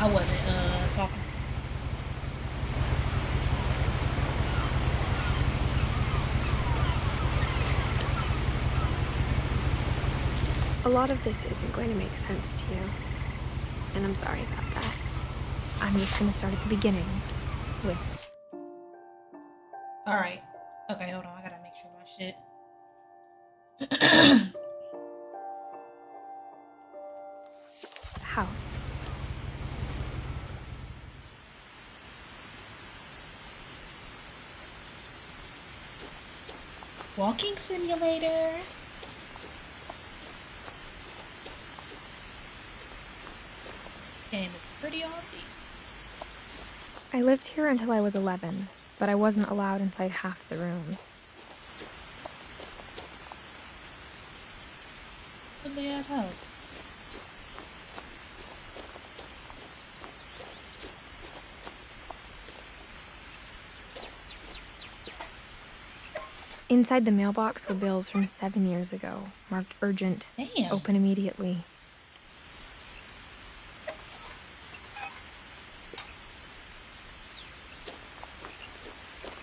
I wasn't talking. A lot of this isn't going to make sense to you, and I'm sorry about that. I'm just gonna start at the beginning with All right. Okay, hold on. I gotta make sure my shit. the house. Walking simulator. Game is pretty offbeat. I lived here until I was 11, but I wasn't allowed inside half the rooms. Ugly ass house. Inside the mailbox were bills from 7 years ago, marked urgent, Damn. open immediately.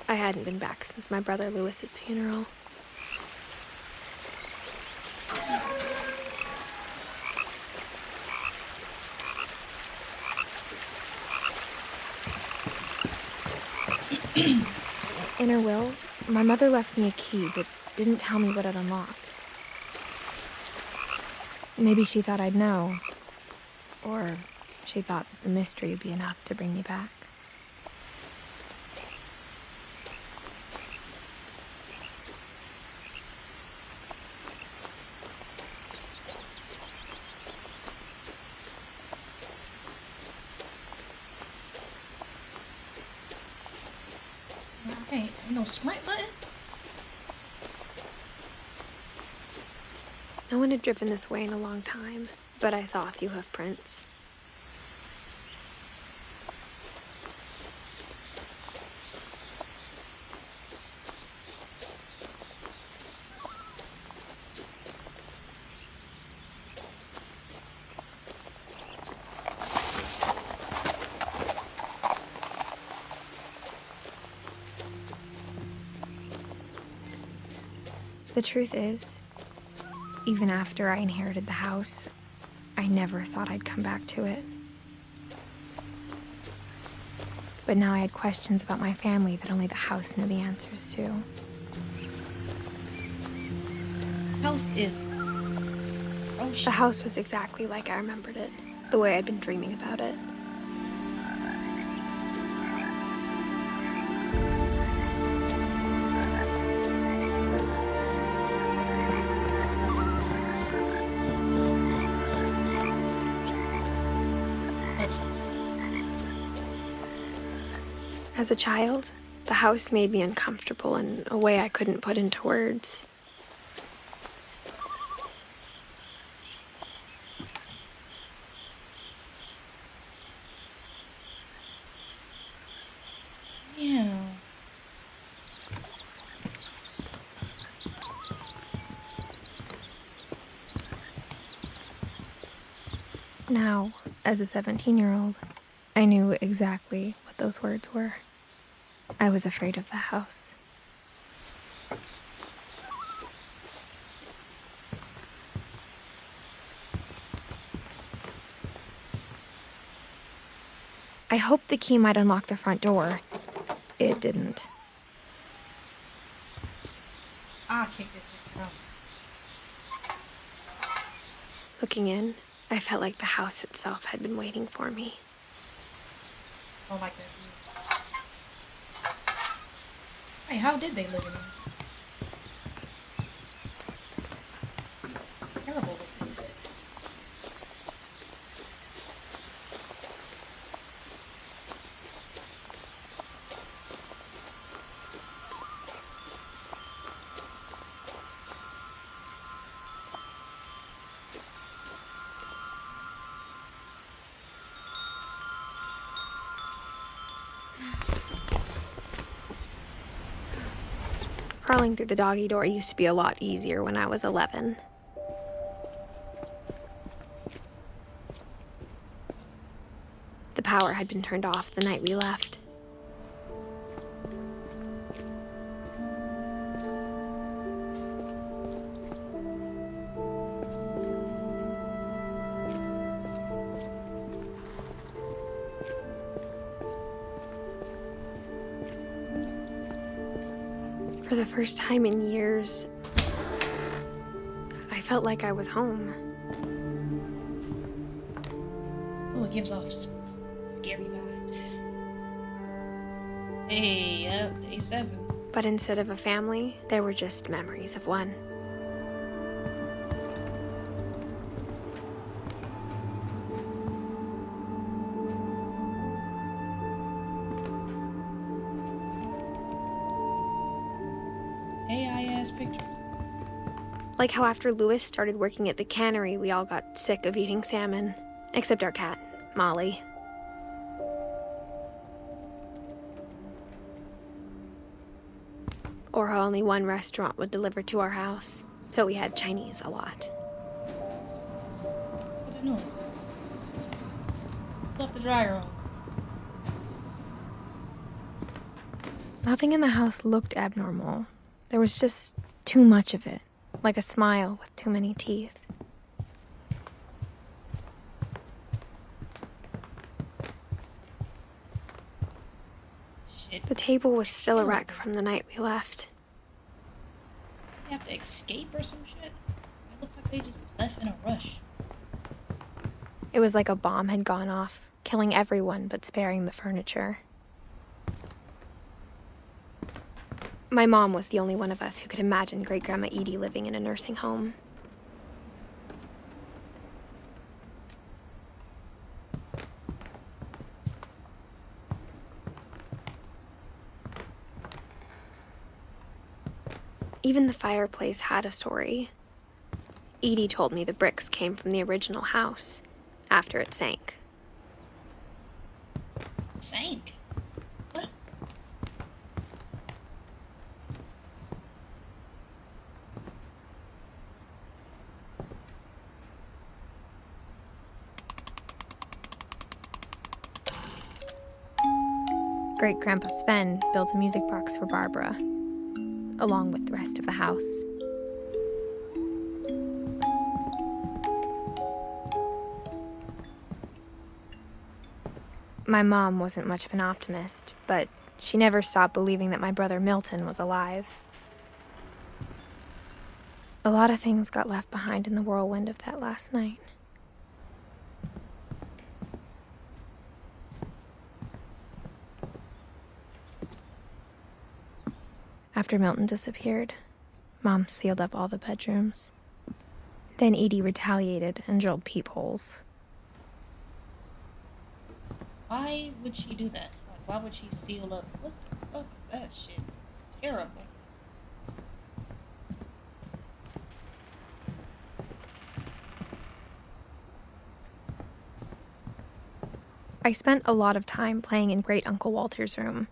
I hadn't been back since my brother Lewis's funeral. In her will, my mother left me a key but didn't tell me what it unlocked. Maybe she thought I'd know, or she thought that the mystery would be enough to bring me back. Okay, no sprint button. No one had driven this way in a long time, but I saw a few hoof prints. The truth is, even after I inherited the house, I never thought I'd come back to it. But now I had questions about my family that only the house knew the answers to. House is. Oh shit. The house was exactly like I remembered it, the way I'd been dreaming about it. As a child, the house made me uncomfortable in a way I couldn't put into words. Yeah. Now, as a 17-year-old, I knew exactly what those words were. I was afraid of the house. I hoped the key might unlock the front door. It didn't. I kicked this shit out. Looking in, I felt like the house itself had been waiting for me. I don't like that view. Hey, how did they live in it? Terrible looking shit. Crawling through the doggy door used to be a lot easier when I was 11. power had been turned off the night we left. For the first time in years, I felt like I was home. Oh, it gives off scary vibes. Hey, yep, day 7. But instead of a family, there were just memories of one. AI-ass picture. Like how after Lewis started working at the cannery, we all got sick of eating salmon. Except our cat, Molly. Or how only one restaurant would deliver to our house, so we had Chinese a lot. What's that noise? Left the dryer on. Nothing in the house looked abnormal. There was just too much of it, like a smile with too many teeth. Shit. The table was still a wreck from the night we left. They have to escape or some shit? It looked like they just left in a rush. It was like a bomb had gone off, killing everyone but sparing the furniture. My mom was the only one of us who could imagine Great-Grandma Edie living in a nursing home. Even the fireplace had a story. Edie told me the bricks came from the original house, after it sank. Sank? What? Great-Grandpa Sven built a music box for Barbara, along with the rest of the house. My mom wasn't much of an optimist, but she never stopped believing that my brother Milton was alive. A lot of things got left behind in the whirlwind of that last night. After Milton disappeared, Mom sealed up all the bedrooms. Then Edie retaliated and drilled peepholes. Why would she do that? Like, why would she seal up? What the fuck is that shit? It's terrible. I spent a lot of time playing in Great Uncle Walter's room.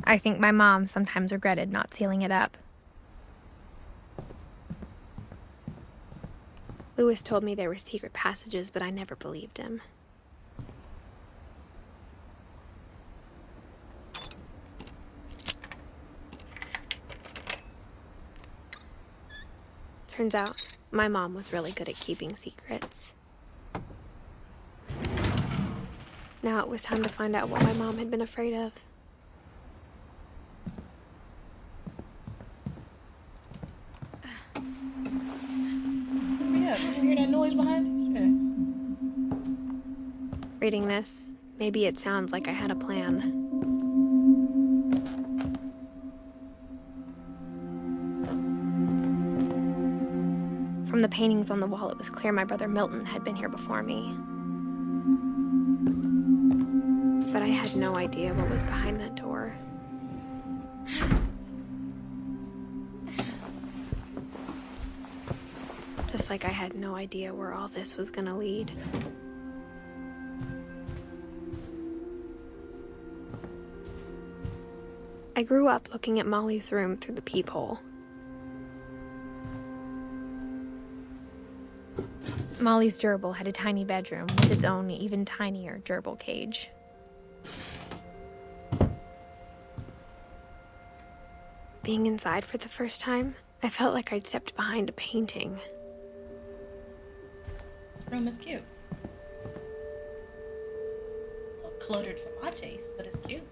I think my mom sometimes regretted not sealing it up. Lewis told me there were secret passages, but I never believed him. Turns out, my mom was really good at keeping secrets. Now it was time to find out what my mom had been afraid of. Yeah, did you hear that noise behind you? Shit. Reading this, maybe it sounds like I had a plan. From the paintings on the wall, it was clear my brother Milton had been here before me. But I had no idea what was behind that door. Just like I had no idea where all this was gonna lead. I grew up looking at Molly's room through the peephole. Molly's gerbil had a tiny bedroom with its own even tinier gerbil cage. Being inside for the first time, I felt like I'd stepped behind a painting. This room is cute. A little cluttered for my taste, but it's cute.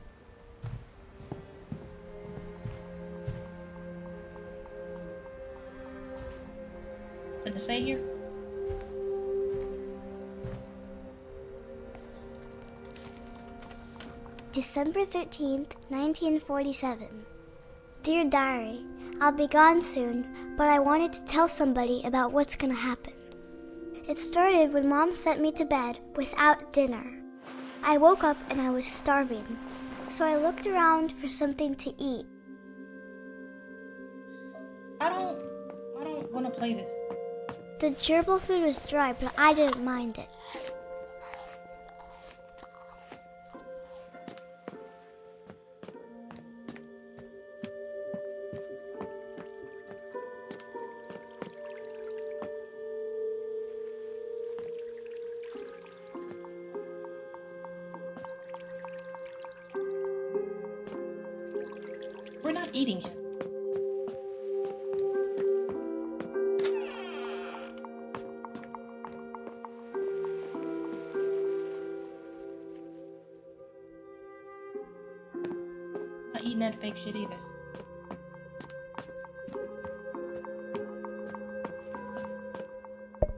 Nothing to say here? December 13th, 1947. Dear Diary, I'll be gone soon, but I wanted to tell somebody about what's gonna happen. It started when Mom sent me to bed without dinner. I woke up and I was starving, so I looked around for something to eat. I don't want to play this. The gerbil food was dry, but I didn't mind it. We're not eating him. Not eating that fake shit either.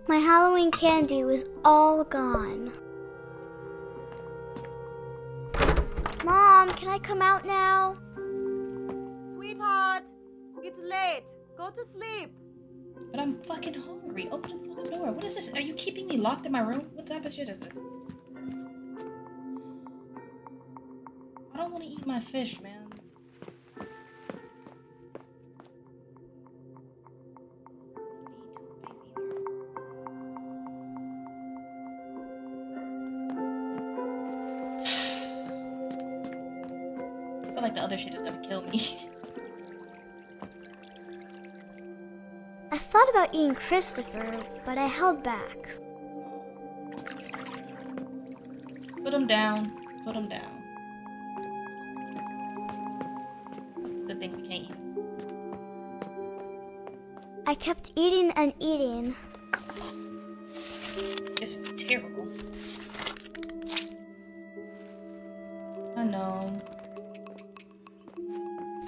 My Halloween candy was all gone. Mom, can I come out now? Sweetheart, it's late. Go to sleep. But I'm fucking hungry. Open the fucking door. What is this? Are you keeping me locked in my room? What type of shit is this? I don't want to eat my fish, man. I feel like the other shit is gonna kill me. I thought about eating Christopher, but I held back. Put him down. Put him down. Good thing we can't eat him. I kept eating and eating. This is terrible. I know.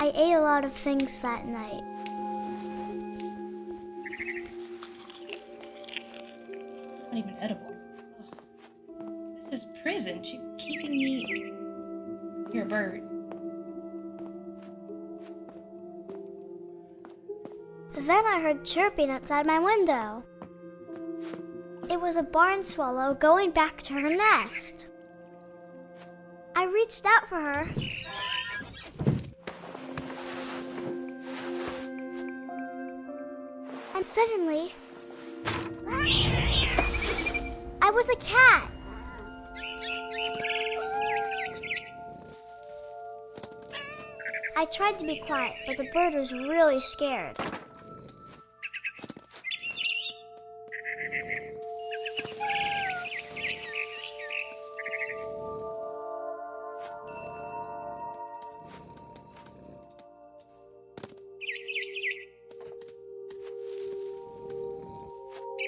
I ate a lot of things that night. Not even edible. Ugh. This is prison. She's keeping me. You're a bird. Then I heard chirping outside my window. It was a barn swallow going back to her nest. I reached out for her. And suddenly, I was a cat. I tried to be quiet, but the bird was really scared.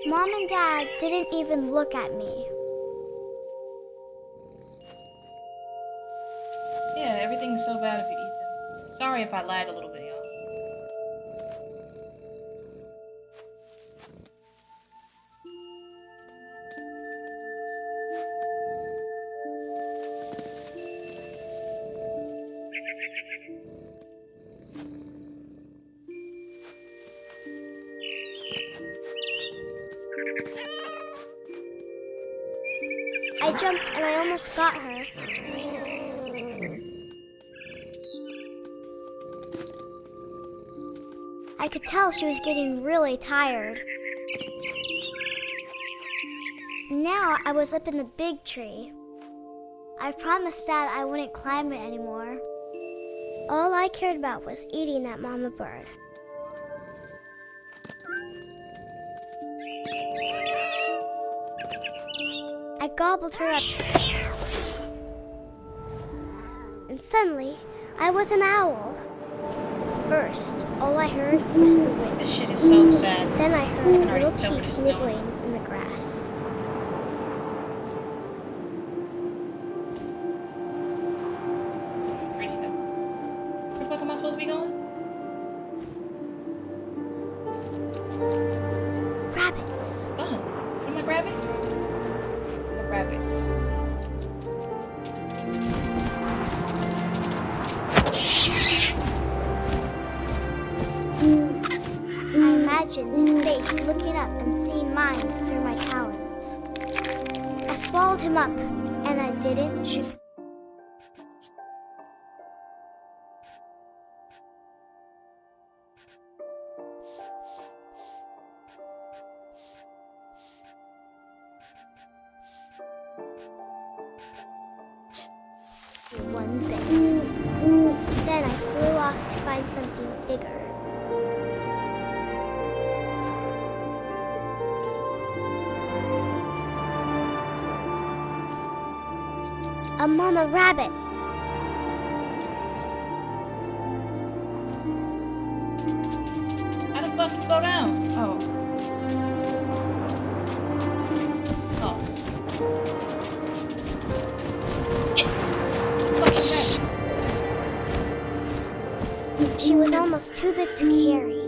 Mom and Dad didn't even look at me. Yeah, everything's so bad if you eat them. Sorry if I lag a little bit, y'all. I jumped and I almost got her. I could tell she was getting really tired. Now I was up in the big tree. I promised Dad I wouldn't climb it anymore. All I cared about was eating that mama bird. gobbled her up. And suddenly, I was an owl. First, all I heard was the wind. This shit is so sad. Then I I heard can already little tell where this teeth is nibbling going. in the grass. Ready to go. Where the fuck am I supposed to be going? Rabbits. Oh, what am I grabbing? A rabbit. I imagined his face looking up and seeing mine through my talons. I swallowed him up, and I didn't chew. One bit. Then I flew off to find something bigger. A mama rabbit. How the fuck you go down? Oh. Oh. Get fucking rabbit. She was almost too big to carry.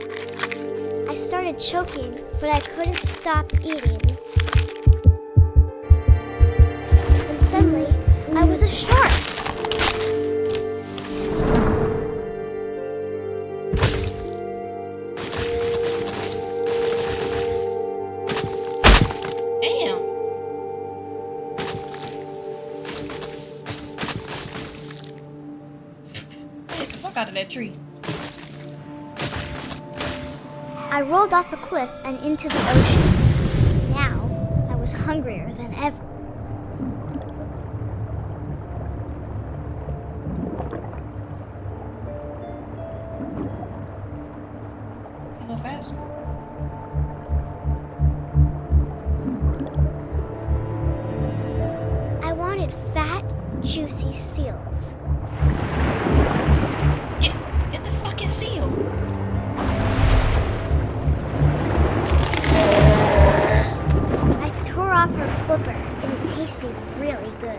I started choking, but I couldn't stop eating. And suddenly, I was a shark. Damn. Get the fuck out of that tree. I rolled off a cliff and into the ocean. Now, I was hungrier than ever. You go faster. I wanted fat, juicy seals. Get the fucking seal. I tore off her flipper, and it tasted really good.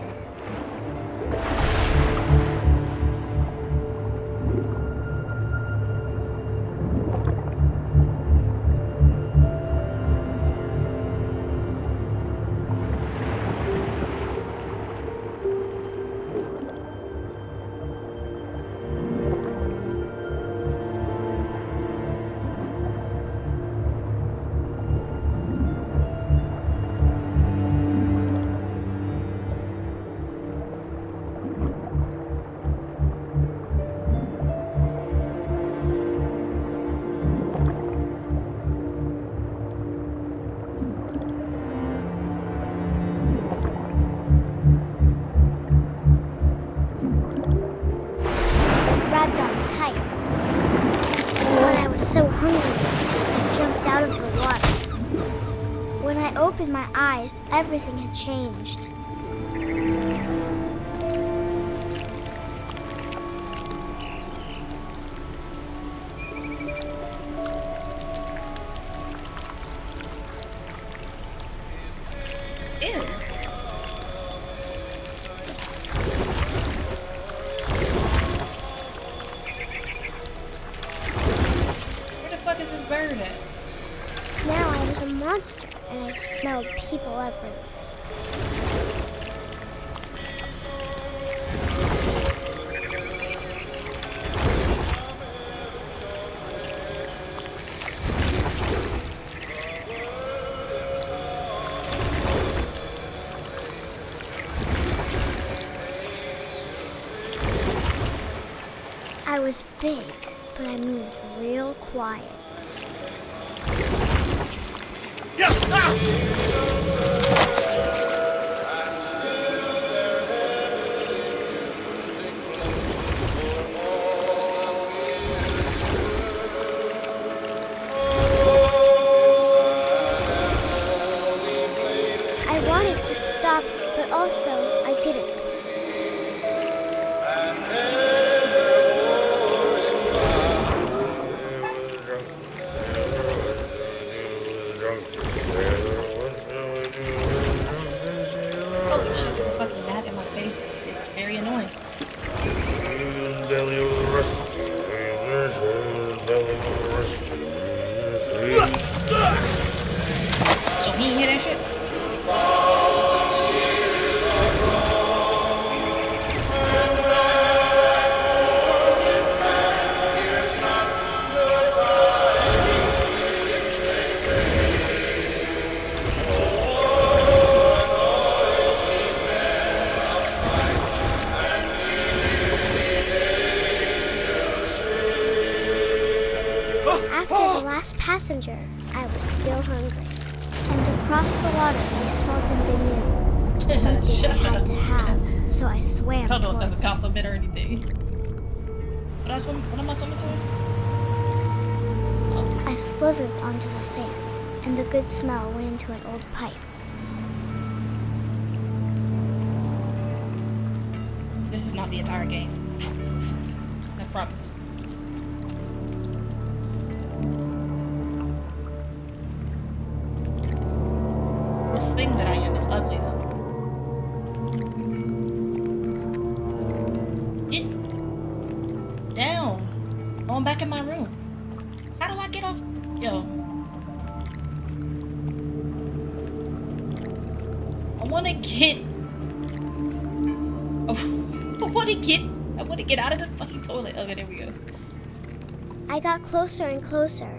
Grabbed on tight. When I was so hungry, I jumped out of the water. When I opened my eyes, everything had changed. Ew. Where the fuck is this bird at? Now I was a monster, and I smelled people everywhere. I was big, but I moved real quiet. I wanted to stop So he ain't hear that shit? After the last passenger, I was still hungry. And across the water, I smelled something new. Something Shut I had up. to have, so I swam I don't know if towards that's a compliment or anything. What am I swimming towards? Oh. it. I slithered onto the sand, and the good smell went into an old pipe. This is not the entire game. I promise. This thing that I am is ugly though. Get down. Oh, I'm back in my room. How do I get off? Yo. I wanna get I wanna get out of the fucking toilet. Okay, there we go. I got closer and closer.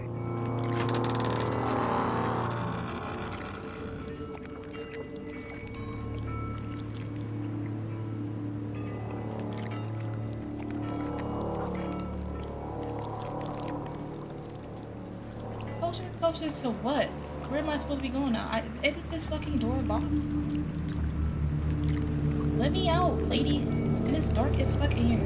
Closer, closer to what? Where am I supposed to be going now? Isn't this fucking door locked? Let me out, lady. And it's dark as fuck in here.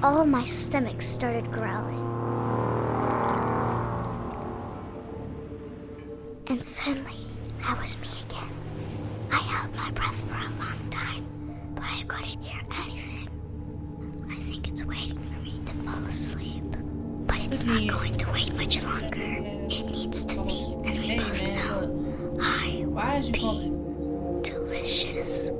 All my stomach started growling. And suddenly, I was me again. I held my breath for a long time, but I couldn't hear anything. I think it's waiting for me to fall asleep. But it's not going to wait much longer. It needs to be, and we both know I Why is you be calling? delicious.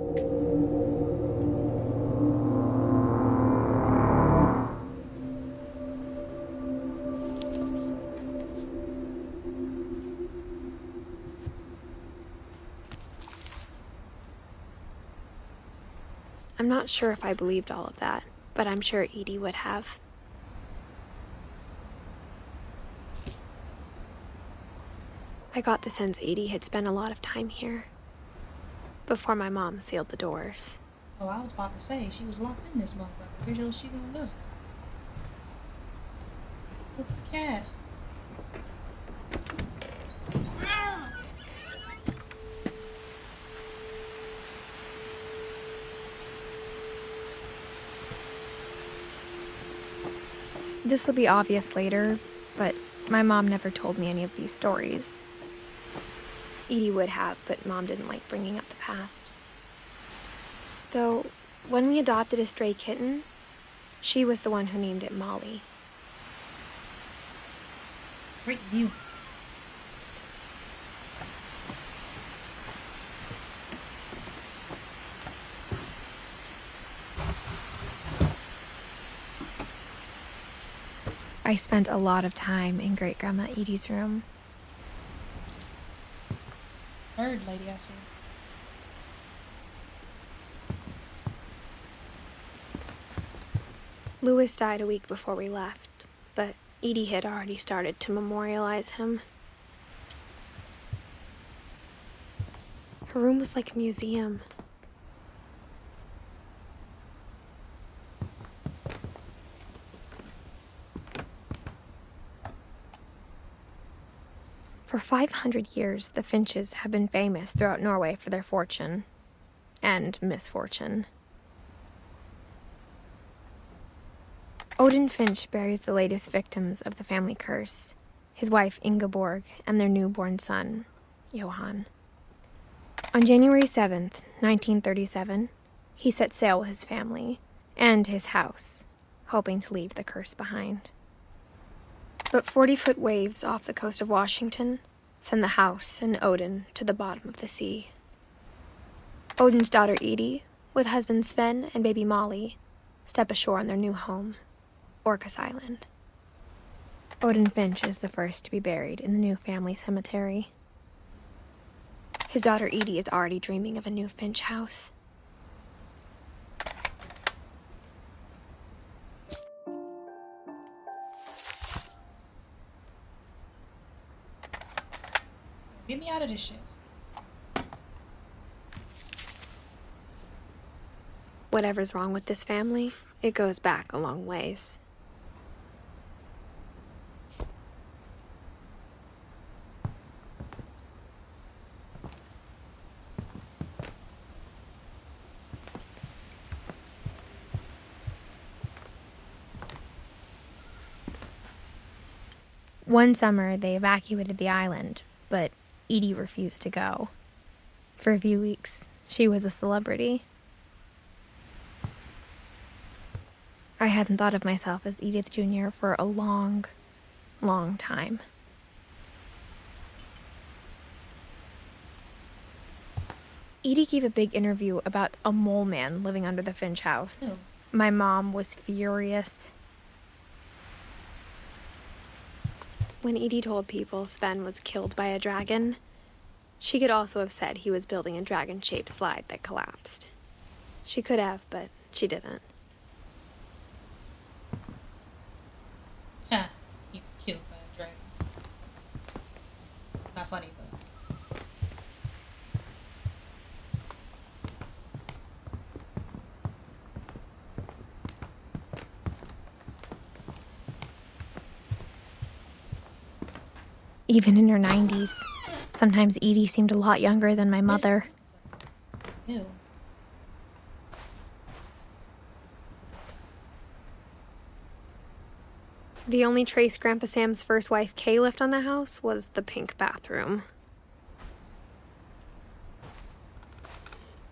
I'm not sure if I believed all of that, but I'm sure Edie would have. I got the sense Edie had spent a lot of time here before my mom sealed the doors. Oh, I was about to say, she was locked in this motherfucker. Where the hell is she gonna go? What's the cat? This will be obvious later, but my mom never told me any of these stories. Edie would have, but Mom didn't like bringing up the past. Though, when we adopted a stray kitten, she was the one who named it Molly. Great view. I spent a lot of time in Great-Grandma Edie's room. Bird lady, I see. Louis died a week before we left, but Edie had already started to memorialize him. Her room was like a museum. For 500 years, the Finches have been famous throughout Norway for their fortune and misfortune. Odin Finch buries the latest victims of the family curse, his wife Ingeborg and their newborn son, Johan. On January 7th, 1937, he set sail with his family and his house, hoping to leave the curse behind. But 40-foot waves off the coast of Washington send the house and Odin to the bottom of the sea. Odin's daughter Edie, with husband Sven and baby Molly, step ashore on their new home, Orcas Island. Odin Finch is the first to be buried in the new family cemetery. His daughter Edie is already dreaming of a new Finch house. Get me out of this shit. Whatever's wrong with this family, it goes back a long ways. One summer, they evacuated the island, but Edie refused to go. For a few weeks, she was a celebrity. I hadn't thought of myself as Edith Jr. for a long, long time. Edie gave a big interview about a mole man living under the Finch house. Ew. My mom was furious. When Edie told people Sven was killed by a dragon, she could also have said he was building a dragon-shaped slide that collapsed. She could have, but she didn't. Ha! He was killed by a dragon. Not funny, but. Even in her 90s, sometimes Edie seemed a lot younger than my mother. Ew. The only trace Grandpa Sam's first wife, Kay, left on the house was the pink bathroom.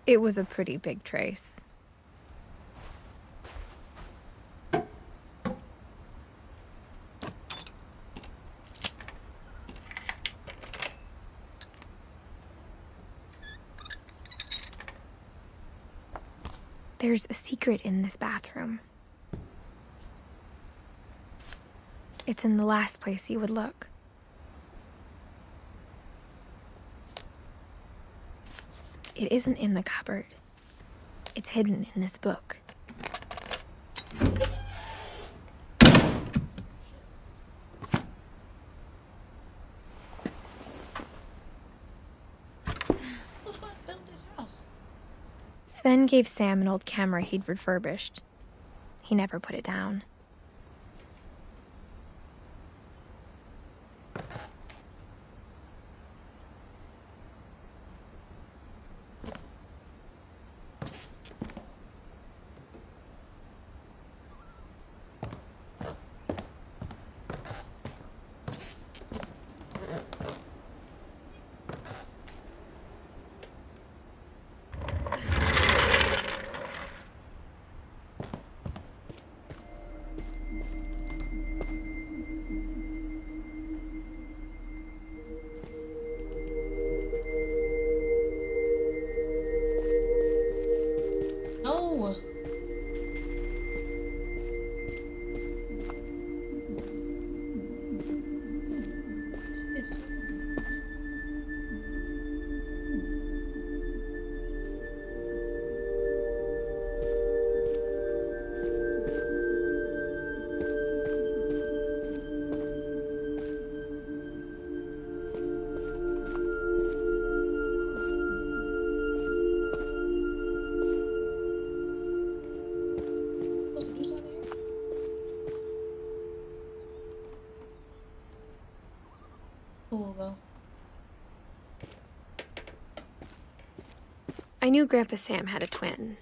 It was a pretty big trace. There's a secret in this bathroom. It's in the last place you would look. It isn't in the cupboard. It's hidden in this book. Who the fuck built this house? Sven gave Sam an old camera he'd refurbished. He never put it down. No! It's- Supposed to do something here? Cool though. I knew Grandpa Sam had a twin,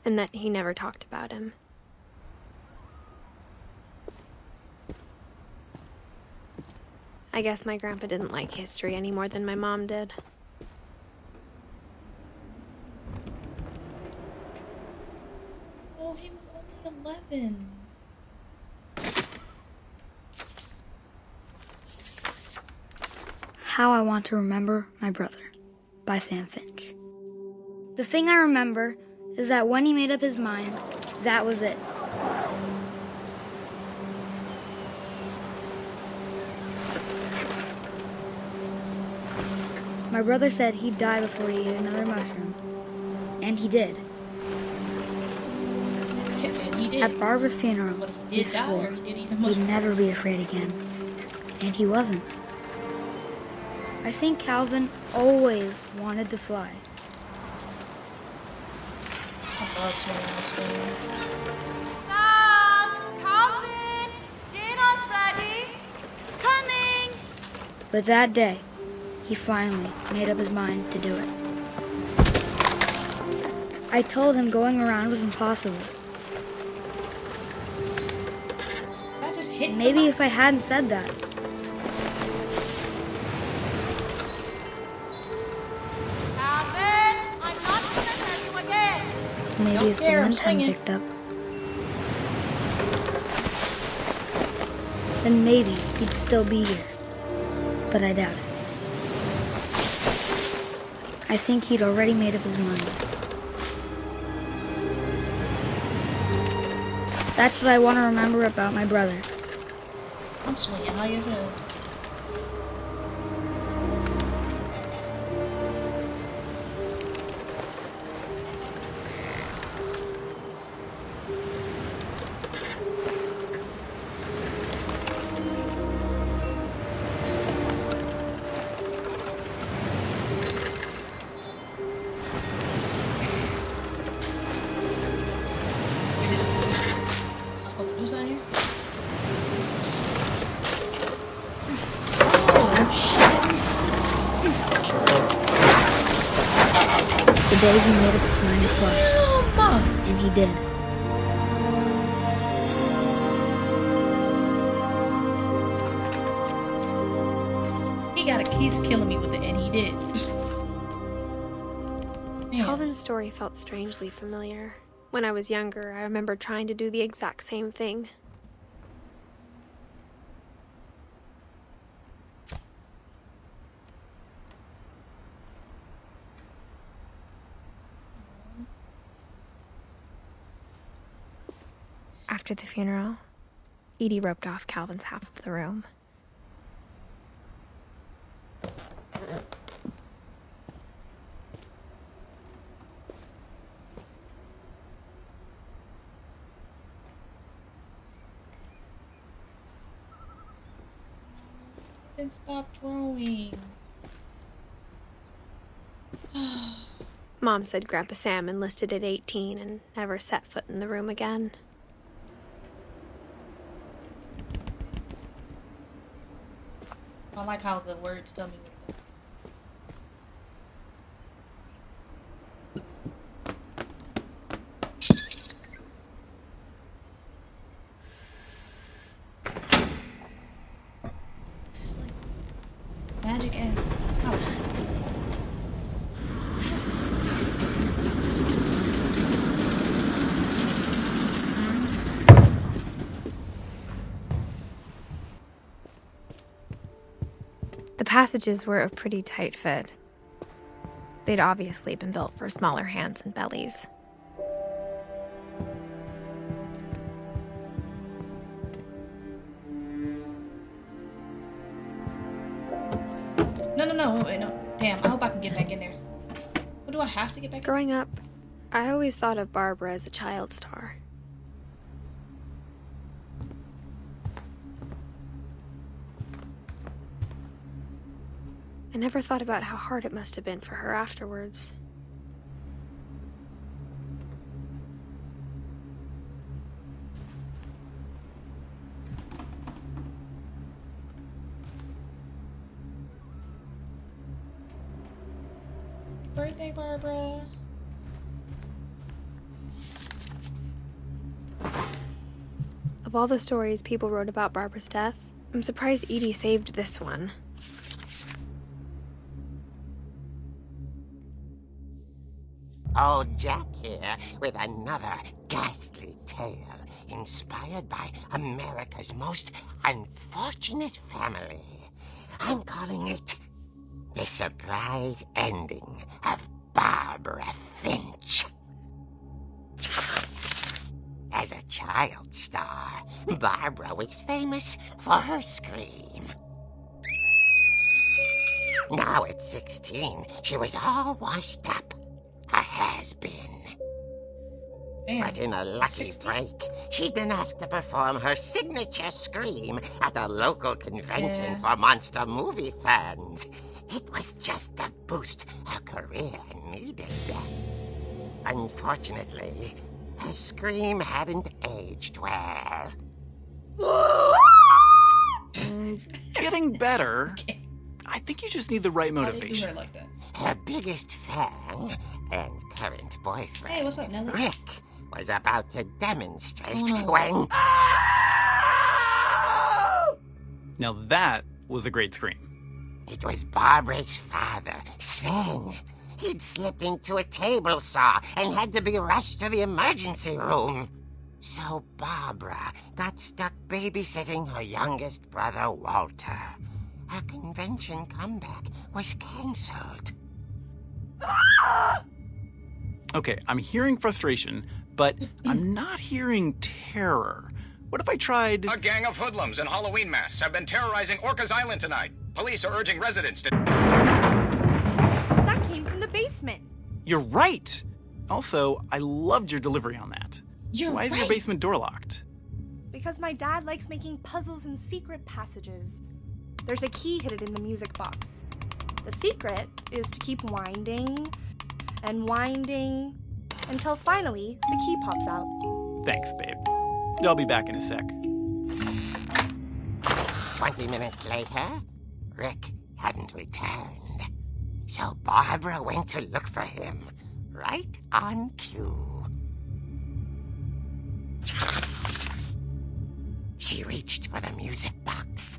and that he never talked about him. I guess my grandpa didn't like history any more than my mom did. Oh, he was only 11. How I Want to Remember My Brother by Sam Finch. The thing I remember is that when he made up his mind, that was it. My brother said he'd die before he ate another mushroom. And he did. And he did. At Barbara's funeral, But he he did die, swore or he did eat a he'd mushroom. never be afraid again. And he wasn't. I think Calvin always wanted to fly. I love swinging on swings. Sam, Calvin, dinner's ready. Coming. But that day, he finally made up his mind to do it. I told him going around was impossible. That just hit Maybe somebody. if I hadn't said that, Calvin, I'm not gonna tell you again. maybe Don't if the care, I'm wind hadn't swinging. picked up, then maybe he'd still be here. But I doubt it. I think he'd already made up his mind. That's what I want to remember about my brother. I'm swinging high as hell. I'm supposed to do something here? The day he made up his mind to fly, Mama! and he did. He's killing me with it, and he did. Man. Calvin's story felt strangely familiar. When I was younger, I remember trying to do the exact same thing. After the funeral, Edie roped off Calvin's half of the room. Then stop throwing. Mom said Grandpa Sam enlisted at 18 and never set foot in the room again. I like how the words tell me. This is like magic ass house. The passages were a pretty tight fit. They'd obviously been built for smaller hands and bellies. No, wait, no. Damn, I hope I can get back in there. What do I have to get back in? Growing up, I always thought of Barbara as a child star. I never thought about how hard it must have been for her afterwards. Birthday, Barbara. Of all the stories people wrote about Barbara's death, I'm surprised Edie saved this one. Old Jack here with another ghastly tale inspired by America's most unfortunate family. I'm calling it The surprise ending of Barbara Finch. As a child star, Barbara was famous for her scream. Now at 16, she was all washed up. A has-been. Damn. But in a lucky 16? break, she'd been asked to perform her signature scream at a local convention Yeah. for monster movie fans. It was just the boost her career needed. Unfortunately, her scream hadn't aged well. Getting better. Okay. I think you just need the right Why did you do motivation. her like that? Her biggest fan and current boyfriend, Hey, what's up, Nelly? Rick, was about to demonstrate Oh, no. when... Now that was a great scream. It was Barbara's father, Sven. He'd slipped into a table saw and had to be rushed to the emergency room. So Barbara got stuck babysitting her youngest brother, Walter. Her convention comeback was cancelled. Okay, I'm hearing frustration, but I'm not hearing terror. What if I tried... A gang of hoodlums in Halloween masks have been terrorizing Orcas Island tonight. Police are urging residents to... That came from the basement. You're right! Also, I loved your delivery on that. You're Why is your right. basement door locked? Because my dad likes making puzzles and secret passages. There's a key hidden in the music box. The secret is to keep winding and winding until finally the key pops out. Thanks, babe. I'll be back in a sec. 20 minutes later, Rick hadn't returned. So Barbara went to look for him, right on cue. She reached for the music box.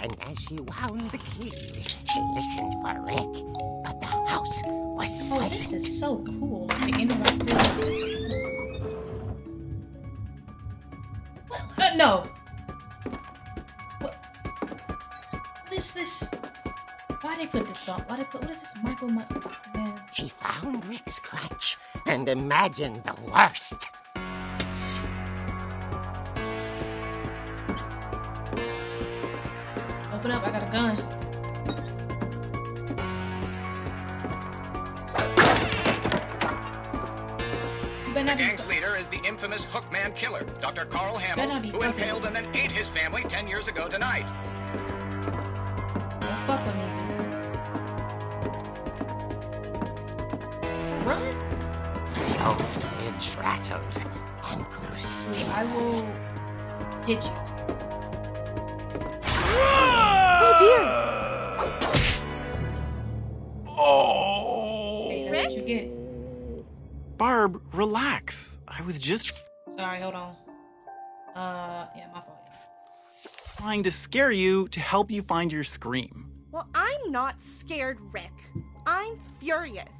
And as she wound the key, she listened for Rick, but the house was Oh, silent. this is so cool. Like the interactive. What? No. What is this? Why they put this on? Why they put? What is this? Man. She found Rick's crutch and imagined the worst. Open up. I got a gun. You better The not be. gang's leader is the infamous Hookman killer, Dr. Carl Better Hamill, not be who fucking- impaled and then ate his family 10 years ago tonight. Don't fuck with me, dude. Run. The old fridge rattled and grew still. I will hit you. Oh dear! Hey, that's what you get. Barb, relax. I was just Sorry, hold on. Yeah, my fault. trying to scare you to help you find your scream. Well, I'm not scared, Rick. I'm furious.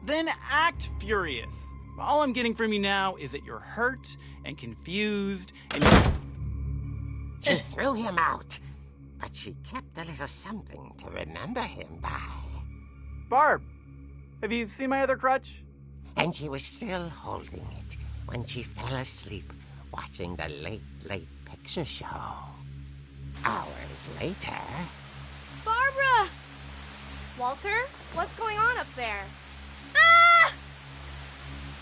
Then act furious. All I'm getting from you now is that you're hurt and confused and She threw him out, but she kept a little something to remember him by. Barb, have you seen my other crutch? And she was still holding it when she fell asleep watching the late picture show. Hours later... Barbara! Walter, what's going on up there? Ah!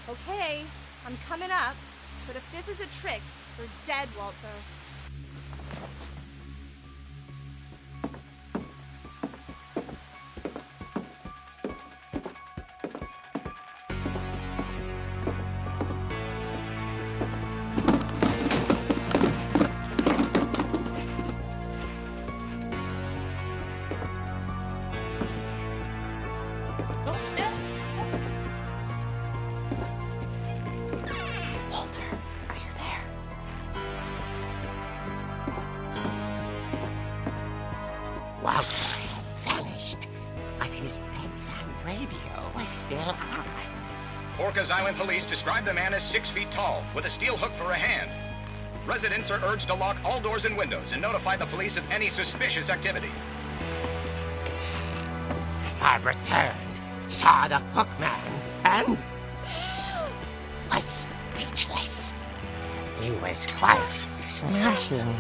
Okay, I'm coming up, but if this is a trick, you're dead, Walter. Go down. Walter, are you there? Walter had vanished, but his bedside radio was still on. Orcas Island police describe the man as 6 feet tall, with a steel hook for a hand. Residents are urged to lock all doors and windows and notify the police of any suspicious activity. Barbara turned, saw the hookman, and was speechless. He was quite smashing.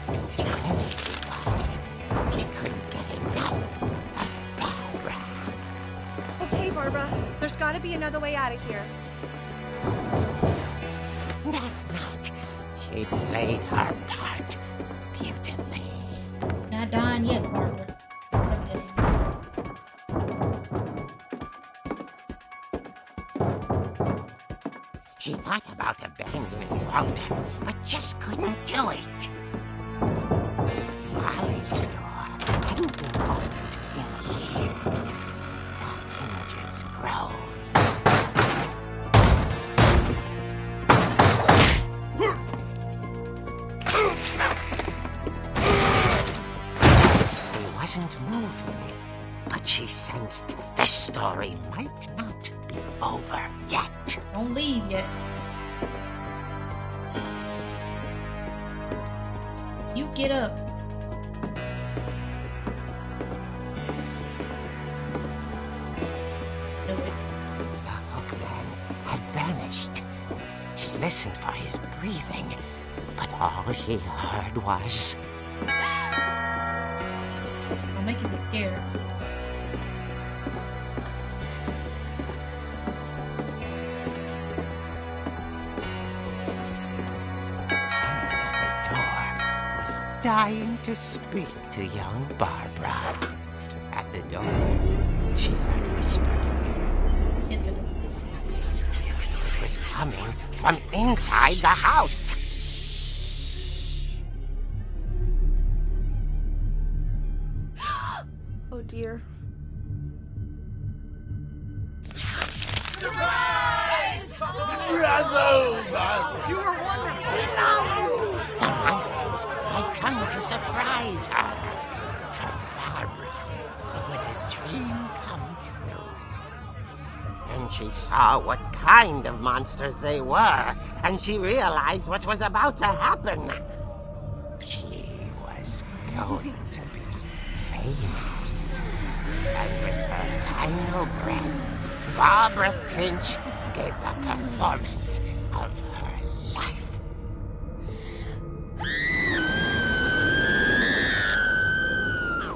And whoever he was, he couldn't get enough of Barbara. Okay, Barbara, there's gotta be another way out of here. That night, she played her part beautifully. Not done yet, Barbara. She thought about abandoning Walter, but just couldn't do it. Molly's door hadn't been opened in years. The hinges groaned. He wasn't moving, but she sensed the story might not be over yet. Don't leave yet. You get up. Do it. The hookman had vanished. She listened for his breathing, but all she heard was... Don't make you be scared. Someone at the door was dying to speak to young Barbara. At the door, she heard whispering. Hit this. It was coming from inside the house. Oh dear. The monsters had come to surprise her. For Barbara, it was a dream come true. Then she saw what kind of monsters they were, and she realized what was about to happen. She was going to be famous. And with her final breath, Barbara Finch gave the performance of her life.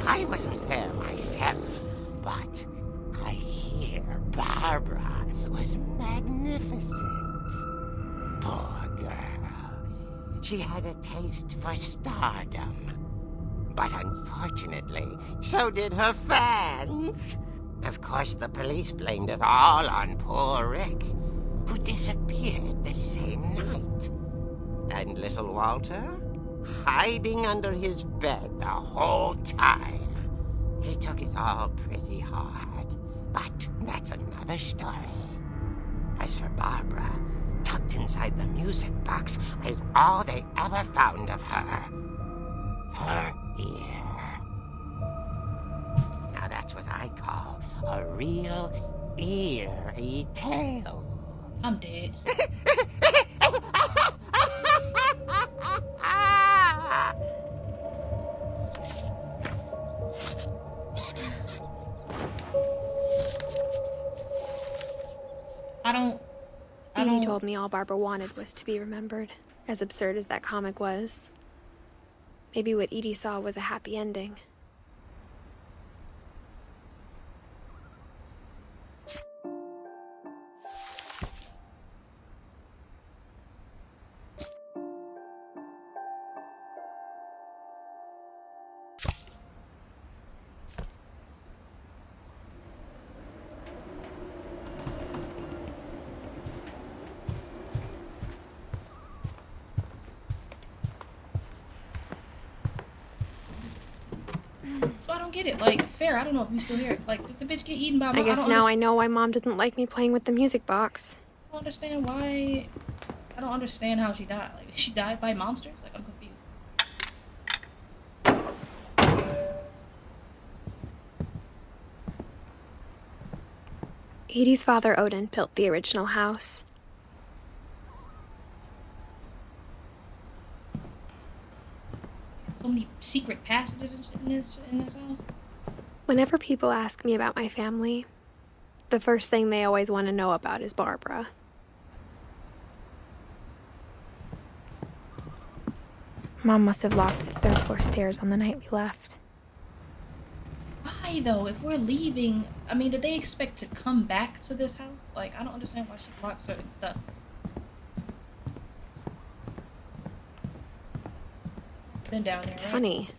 I wasn't there myself, but I hear Barbara was magnificent. Poor girl. She had a taste for stardom. But unfortunately, so did her fans. Of course, the police blamed it all on poor Rick, who disappeared the same night. And little Walter? Hiding under his bed the whole time. He took it all pretty hard, but that's another story. As for Barbara, tucked inside the music box was all they ever found of her. Her ear. Now that's what I call a real eerie tale. I'm dead. Edie told me all Barbara wanted was to be remembered, as absurd as that comic was. Maybe what Edie saw was a happy ending. So I don't get it. Like, fair, I don't know if we still hear it. Like, did the bitch get eaten by... I guess now I know why Mom didn't like me playing with the music box. I don't understand why... I don't understand how she died. Like, she died by monsters? Like, I'm confused. Edie's father, Odin, built the original house. many secret passages and shit in this house. Whenever people ask me about my family, the first thing they always want to know about is Barbara. Mom must have locked the third floor stairs on the night we left. Why though? If we're leaving, I mean, did they expect to come back to this house? Like, I don't understand why she locked certain stuff. Been down there. It's right? funny.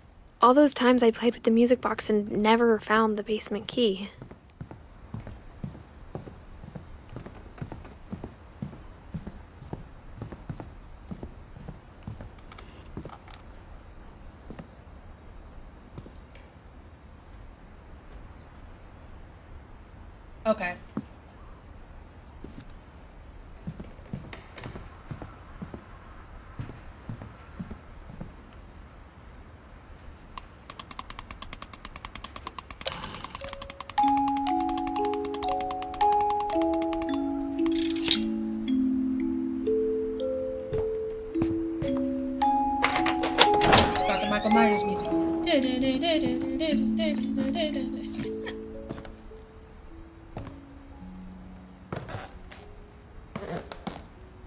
All those times I played with the music box and never found the basement key. Okay. Got the Michael Myers music.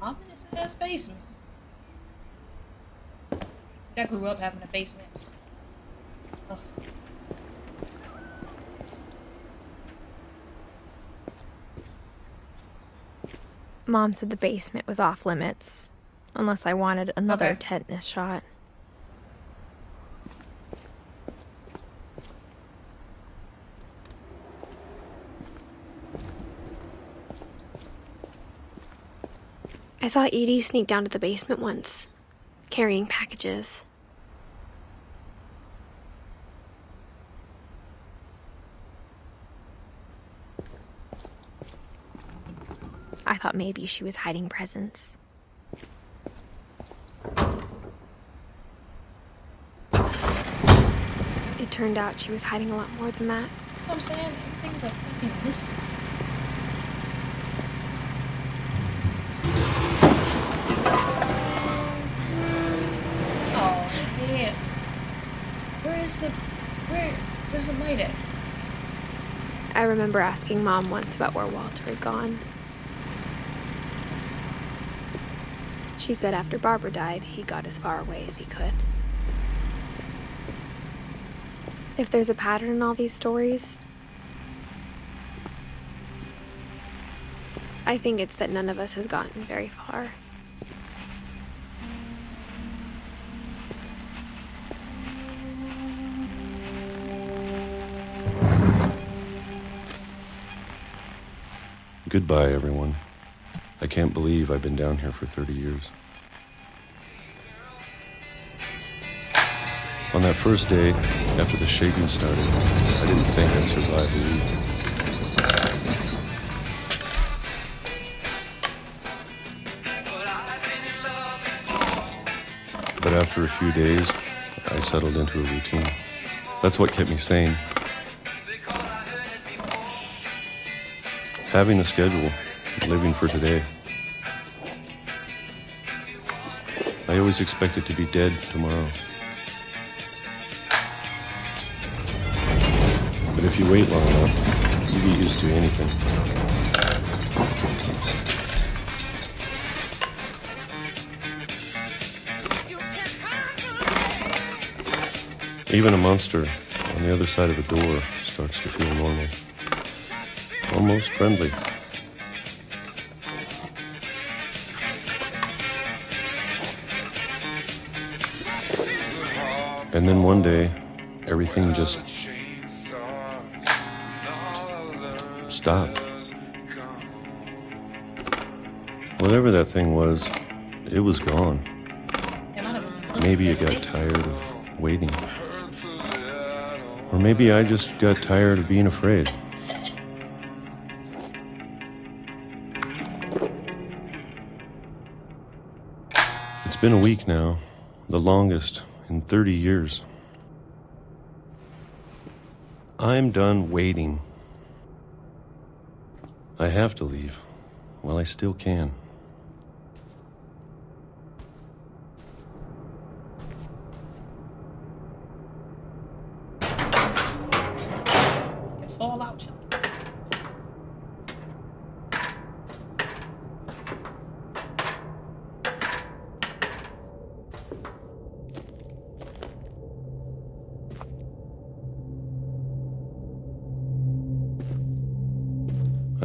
Ominous ass basement. I grew up having a basement. Ugh. Mom said the basement was off limits, unless I wanted another Okay. tetanus shot. I saw Edie sneak down to the basement once, carrying packages. I thought maybe she was hiding presents. It turned out she was hiding a lot more than that. You know what I'm saying? Everything's a fucking mystery. Oh, yeah. Where's the light at? I remember asking Mom once about where Walter had gone. She said after Barbara died, he got as far away as he could. If there's a pattern in all these stories, I think it's that none of us has gotten very far. Goodbye, everyone. I can't believe I've been down here for 30 years. On that first day, after the shaking started, I didn't think I'd survive a week. But after a few days, I settled into a routine. That's what kept me sane. Having a schedule, living for today. I always expected to be dead tomorrow. But if you wait long enough, you get used to anything. Even a monster on the other side of a door starts to feel normal. Almost friendly. And then one day, everything just stopped. Whatever that thing was, it was gone. Maybe it got tired of waiting. Or maybe I just got tired of being afraid. It's been a week now, the longest in 30 years. I'm done waiting. I have to leave while I still can.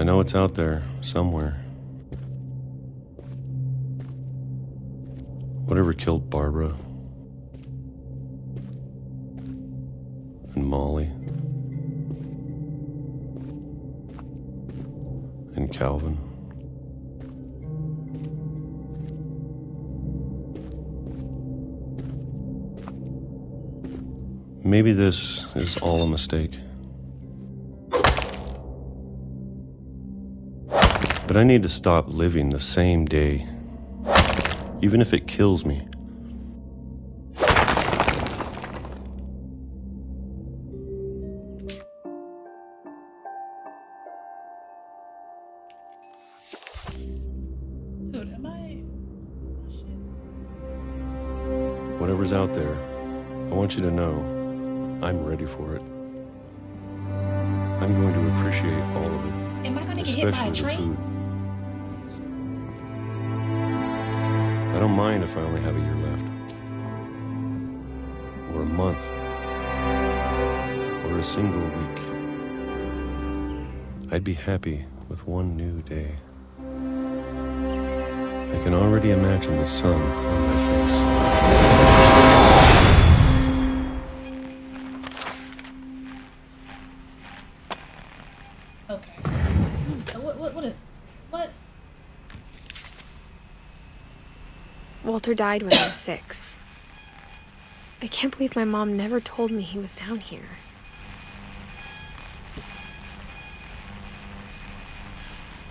know it's out there, somewhere. Whatever killed Barbara and Molly and Calvin. Maybe this is all a mistake. But I need to stop living the same day, even if it kills me. Dude, am I... Oh, shit. Whatever's out there, I want you to know I'm ready for it. I'm going to appreciate all of it, Am I gonna get hit by a especially the train? food. I don't mind if I only have a year left, or a month, or a single week. I'd be happy with one new day. I can already imagine the sun on my face. Okay. What? Walter died when I was 6. I can't believe my mom never told me he was down here.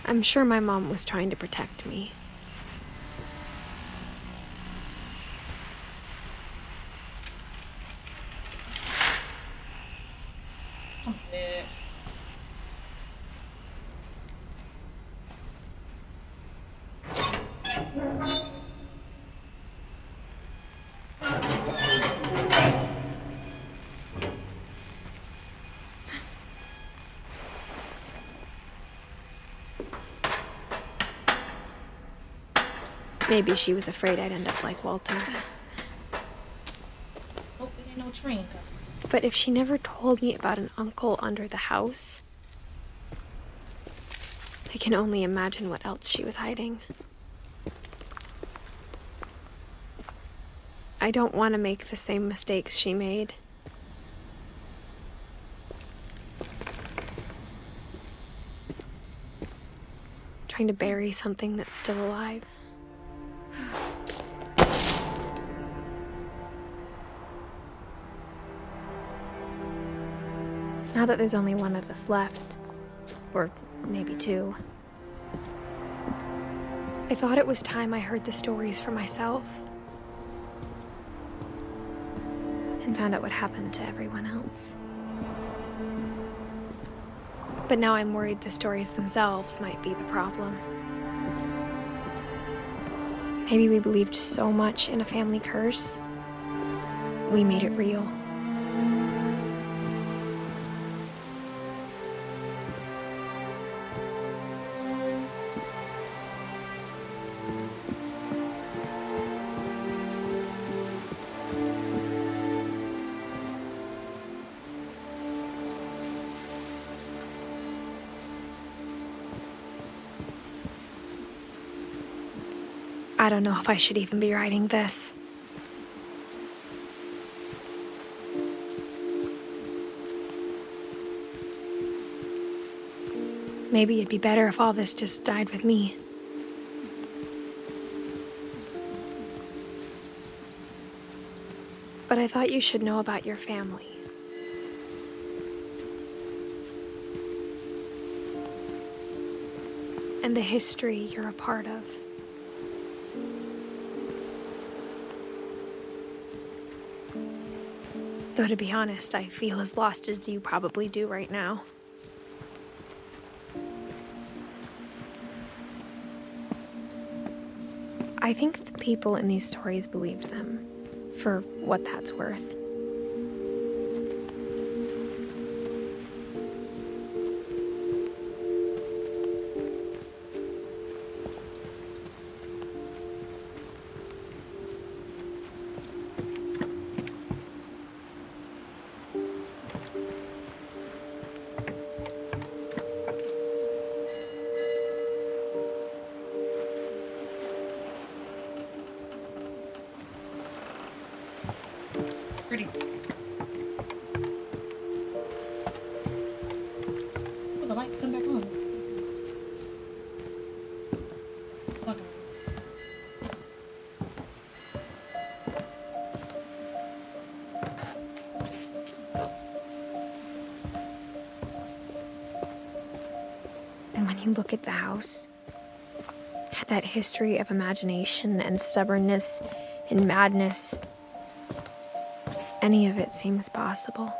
I'm sure my mom was trying to protect me. I'm dead. Maybe she was afraid I'd end up like Walter. Oh, there ain't no train coming. But if she never told me about an uncle under the house, I can only imagine what else she was hiding. I don't want to make the same mistakes she made. Trying to bury something that's still alive. Now that there's only one of us left, or maybe 2, I thought it was time I heard the stories for myself and found out what happened to everyone else. But now I'm worried the stories themselves might be the problem. Maybe we believed so much in a family curse, we made it real. I don't know if I should even be writing this. Maybe it'd be better if all this just died with me. But I thought you should know about your family. And the history you're a part of. Though to be honest, I feel as lost as you probably do right now. I think the people in these stories believed them, for what that's worth. Pretty. Oh, the lights come back on. Fuck. And when you look at the house, had that history of imagination and stubbornness and madness, any of it seems possible.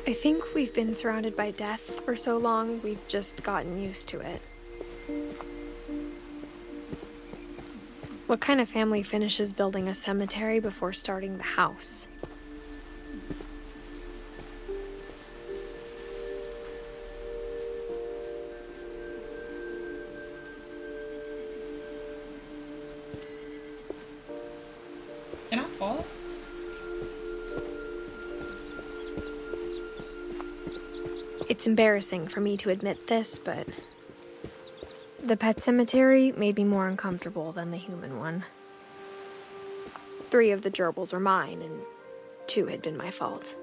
I think we've been surrounded by death for so long, we've just gotten used to it. What kind of family finishes building a cemetery before starting the house? Can I fall? It's embarrassing for me to admit this, but the pet cemetery made me more uncomfortable than the human one. 3 of the gerbils were mine, and 2 had been my fault.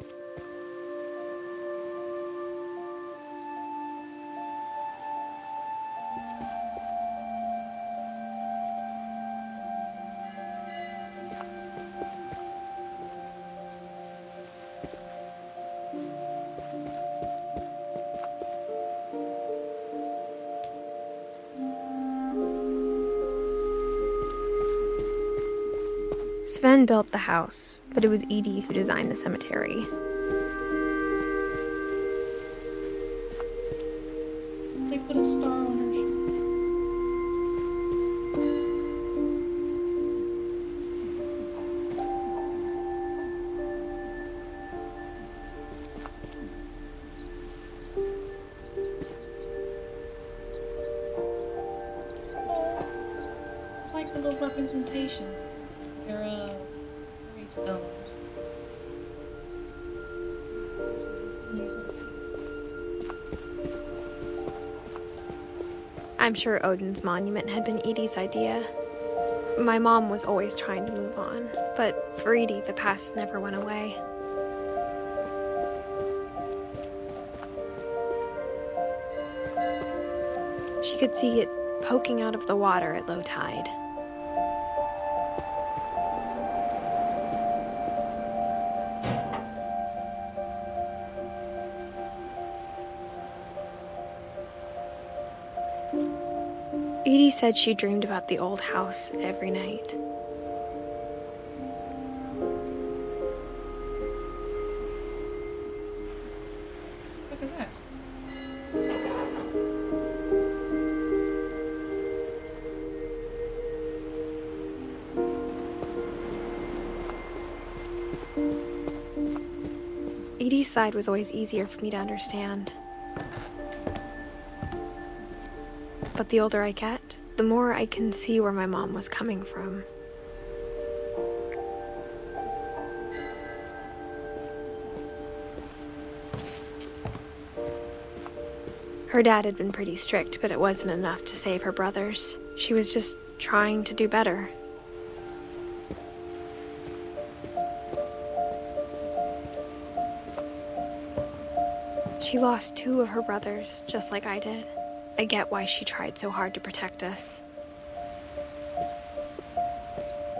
Sven built the house, but it was Edith who designed the cemetery. They put a star on her shoe. Oh, like the little representations. They're gravestones. I'm sure Odin's monument had been Edie's idea. My mom was always trying to move on, but for Edie, the past never went away. She could see it poking out of the water at low tide. Edie said she dreamed about the old house every night. What is that? Edie's side was always easier for me to understand. But the older I get, the more I can see where my mom was coming from. Her dad had been pretty strict, but it wasn't enough to save her brothers. She was just trying to do better. She lost 2 of her brothers, just like I did. I get why she tried so hard to protect us.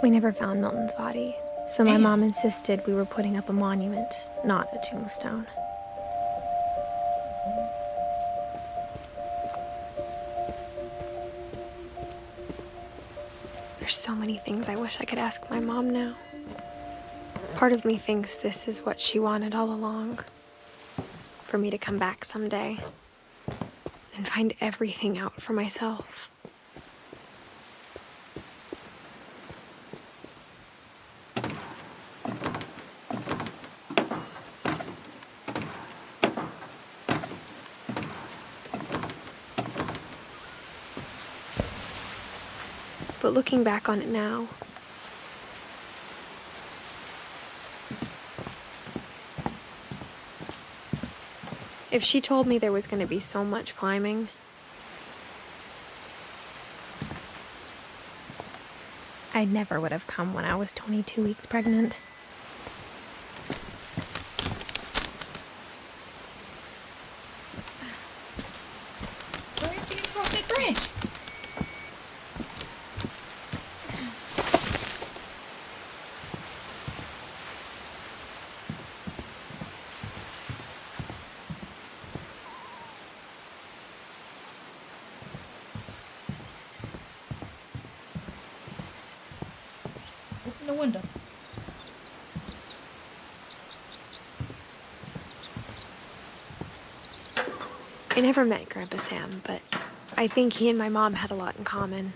We never found Milton's body, so my mom insisted we were putting up a monument, not a tombstone. There's so many things I wish I could ask my mom now. Part of me thinks this is what she wanted all along. For me to come back someday and find everything out for myself. But looking back on it now, if she told me there was going to be so much climbing, I never would have come when I was 22 weeks pregnant. Where did you cross that bridge? Open the window. I never met Grandpa Sam, but I think he and my mom had a lot in common.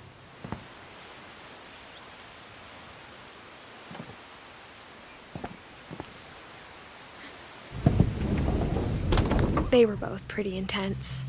They were both pretty intense.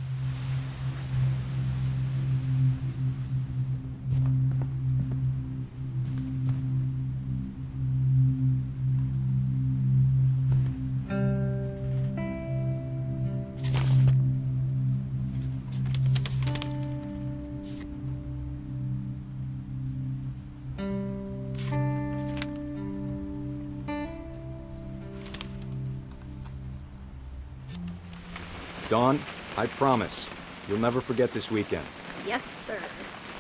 Dawn, I promise, you'll never forget this weekend. Yes, sir.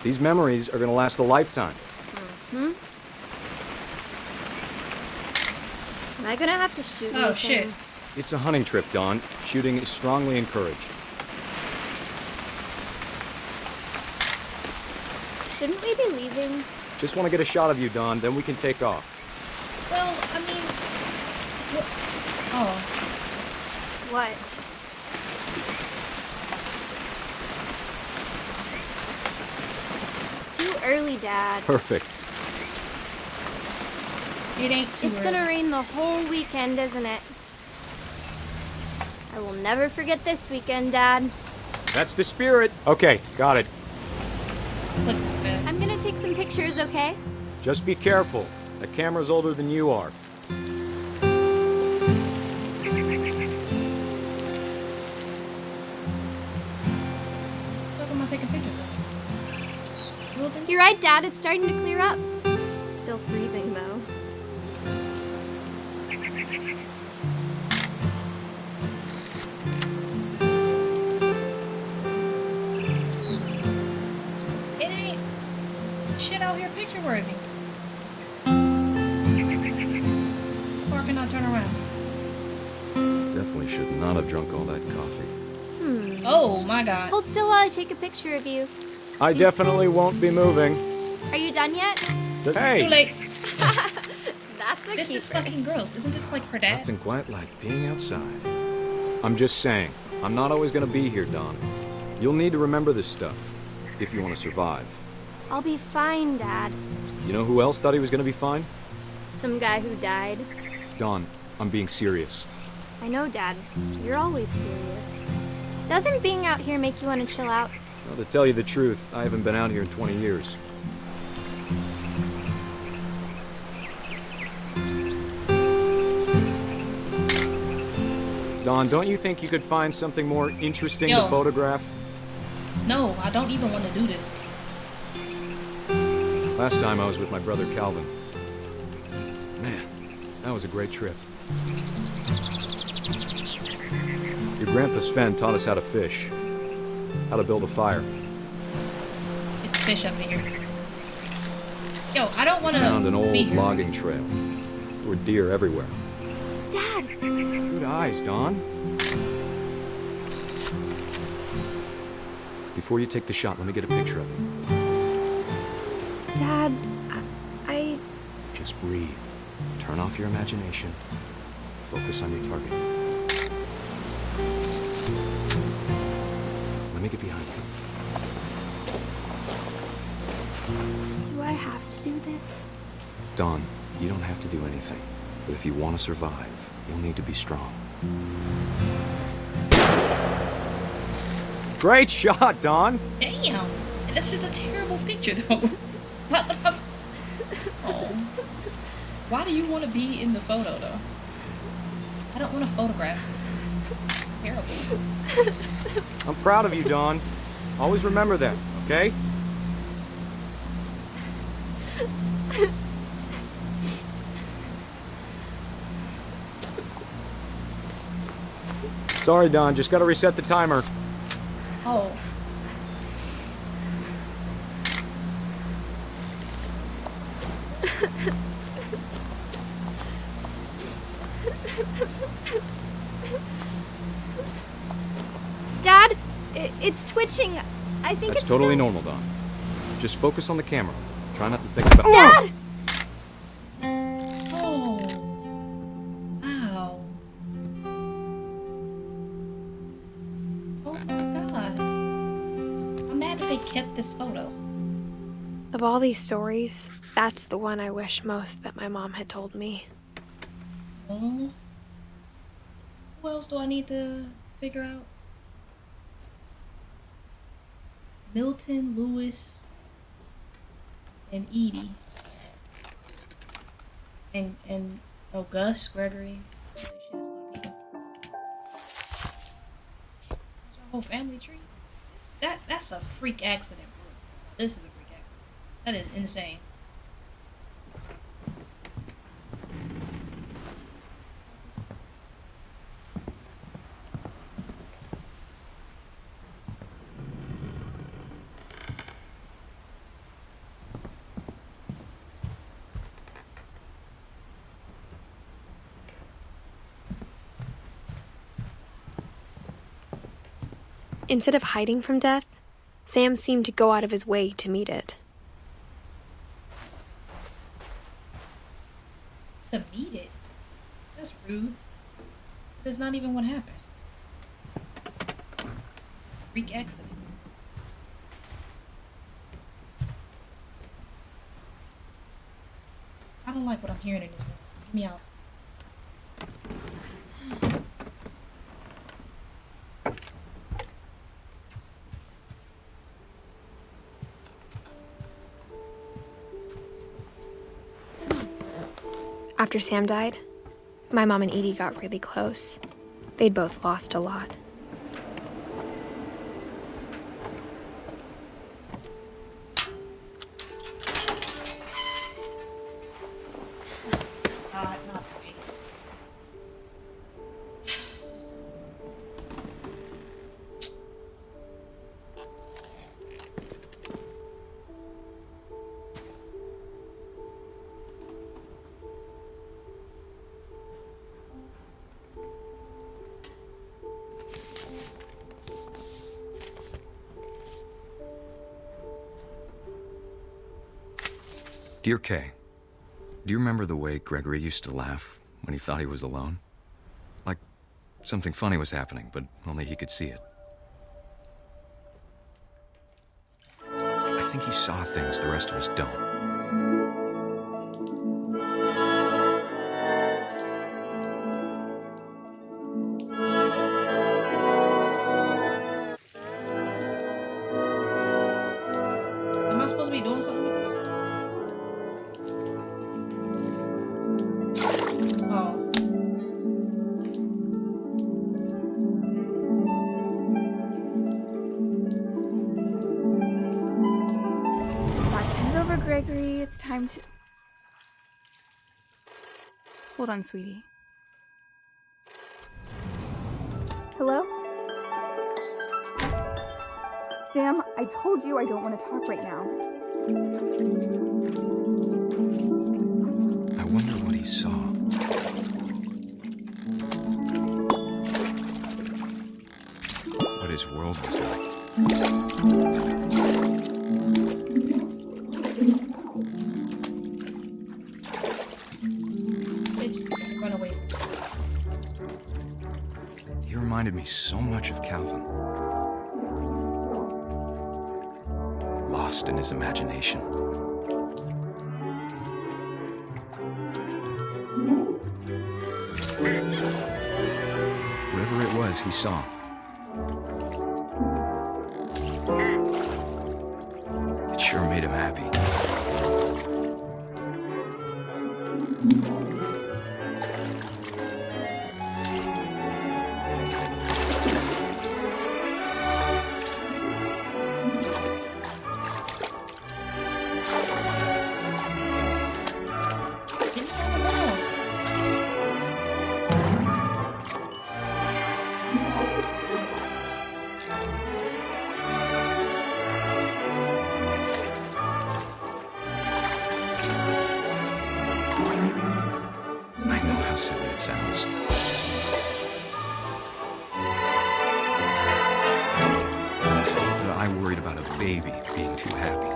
These memories are gonna last a lifetime. Am I gonna have to shoot Oh, anything? shit. It's a hunting trip, Dawn. Shooting is strongly encouraged. Shouldn't we be leaving? Just want to get a shot of you, Dawn, then we can take off. Well, I mean... Oh. What? It's too early, Dad. Perfect. It ain't too It's early. gonna rain the whole weekend, isn't it? I will never forget this weekend, Dad. That's the spirit. Okay, got it. Look at that. I'm gonna take some pictures, okay? Just be careful. The camera's older than you are. Look at my taking pictures of. Well, then- You're right, Dad. It's starting to clear up. Still freezing, though. It ain't shit out here picture worthy. Or can I turn around? Definitely should not have drunk all that coffee. Oh my god. Hold still while I take a picture of you. I definitely won't be moving. Are you done yet? Too Hey! late. That's a This is keeper. fucking gross. Isn't this like her dad? Nothing quite like being outside. I'm just saying, I'm not always gonna be here, Dawn. You'll need to remember this stuff, if you want to survive. I'll be fine, Dad. You know who else thought he was gonna be fine? Some guy who died. Dawn, I'm being serious. I know, Dad. You're always serious. Doesn't being out here make you want to chill out? Well, to tell you the truth, I haven't been out here in 20 years. Dawn, don't you think you could find something more interesting to Yo. photograph? No, I don't even want to do this. Last time I was with my brother Calvin. Man, that was a great trip. Your grandpa Sven taught us how to fish, how to build a fire. It's fish up in here. Yo, I don't want to Found an old be here. logging trail. There were deer everywhere. Dad! Good eyes, Dawn. Before you take the shot, let me get a picture of you. Dad, I... Just breathe. Turn off your imagination. Focus on your target. Let me get behind you. Do I have to do this? Dawn, you don't have to do anything. But if you want to survive, you'll need to be strong. Great shot, Dawn! Damn, this is a terrible picture though. Oh. Why do you want to be in the photo, though? I don't want to photograph. Terrible. I'm proud of you, Dawn. Always remember that, okay? Sorry, Dawn. Just gotta reset the timer. Oh. Dad, it's twitching. I think That's it's totally normal, Dawn. Just focus on the camera. Try not to think about— Dad! Oh. Wow. Oh my god. I'm mad that they kept this photo. Of all these stories, that's the one I wish most that my mom had told me. Oh. Who else do I need to figure out? Milton, Lewis, and Edie. And oh, Gus, Gregory. Shit, that's a lot of people. That's our whole family tree. That's a freak accident, bro. This is a freak accident. That is insane. Instead of hiding from death, Sam seemed to go out of his way to meet it. To meet it? That's rude. That's not even what happened. Freak accident. I don't like what I'm hearing in this room. Get me out. After Sam died, my mom and Edie got really close. They'd both lost a lot. Not great. Dear Kay, do you remember the way Gregory used to laugh when he thought he was alone? Like something funny was happening, but only he could see it. I think he saw things the rest of us don't. Am I supposed to be doing something with this? Oh. Time's over, Gregory. It's time to... Hold on, sweetie. Hello? Sam, I told you I don't want to talk right now. I wonder what he saw. What his world was like. Bitch, run away. He reminded me so much of Calvin. Lost in his imagination. Whatever it was he saw. It sure made him happy. baby being too happy.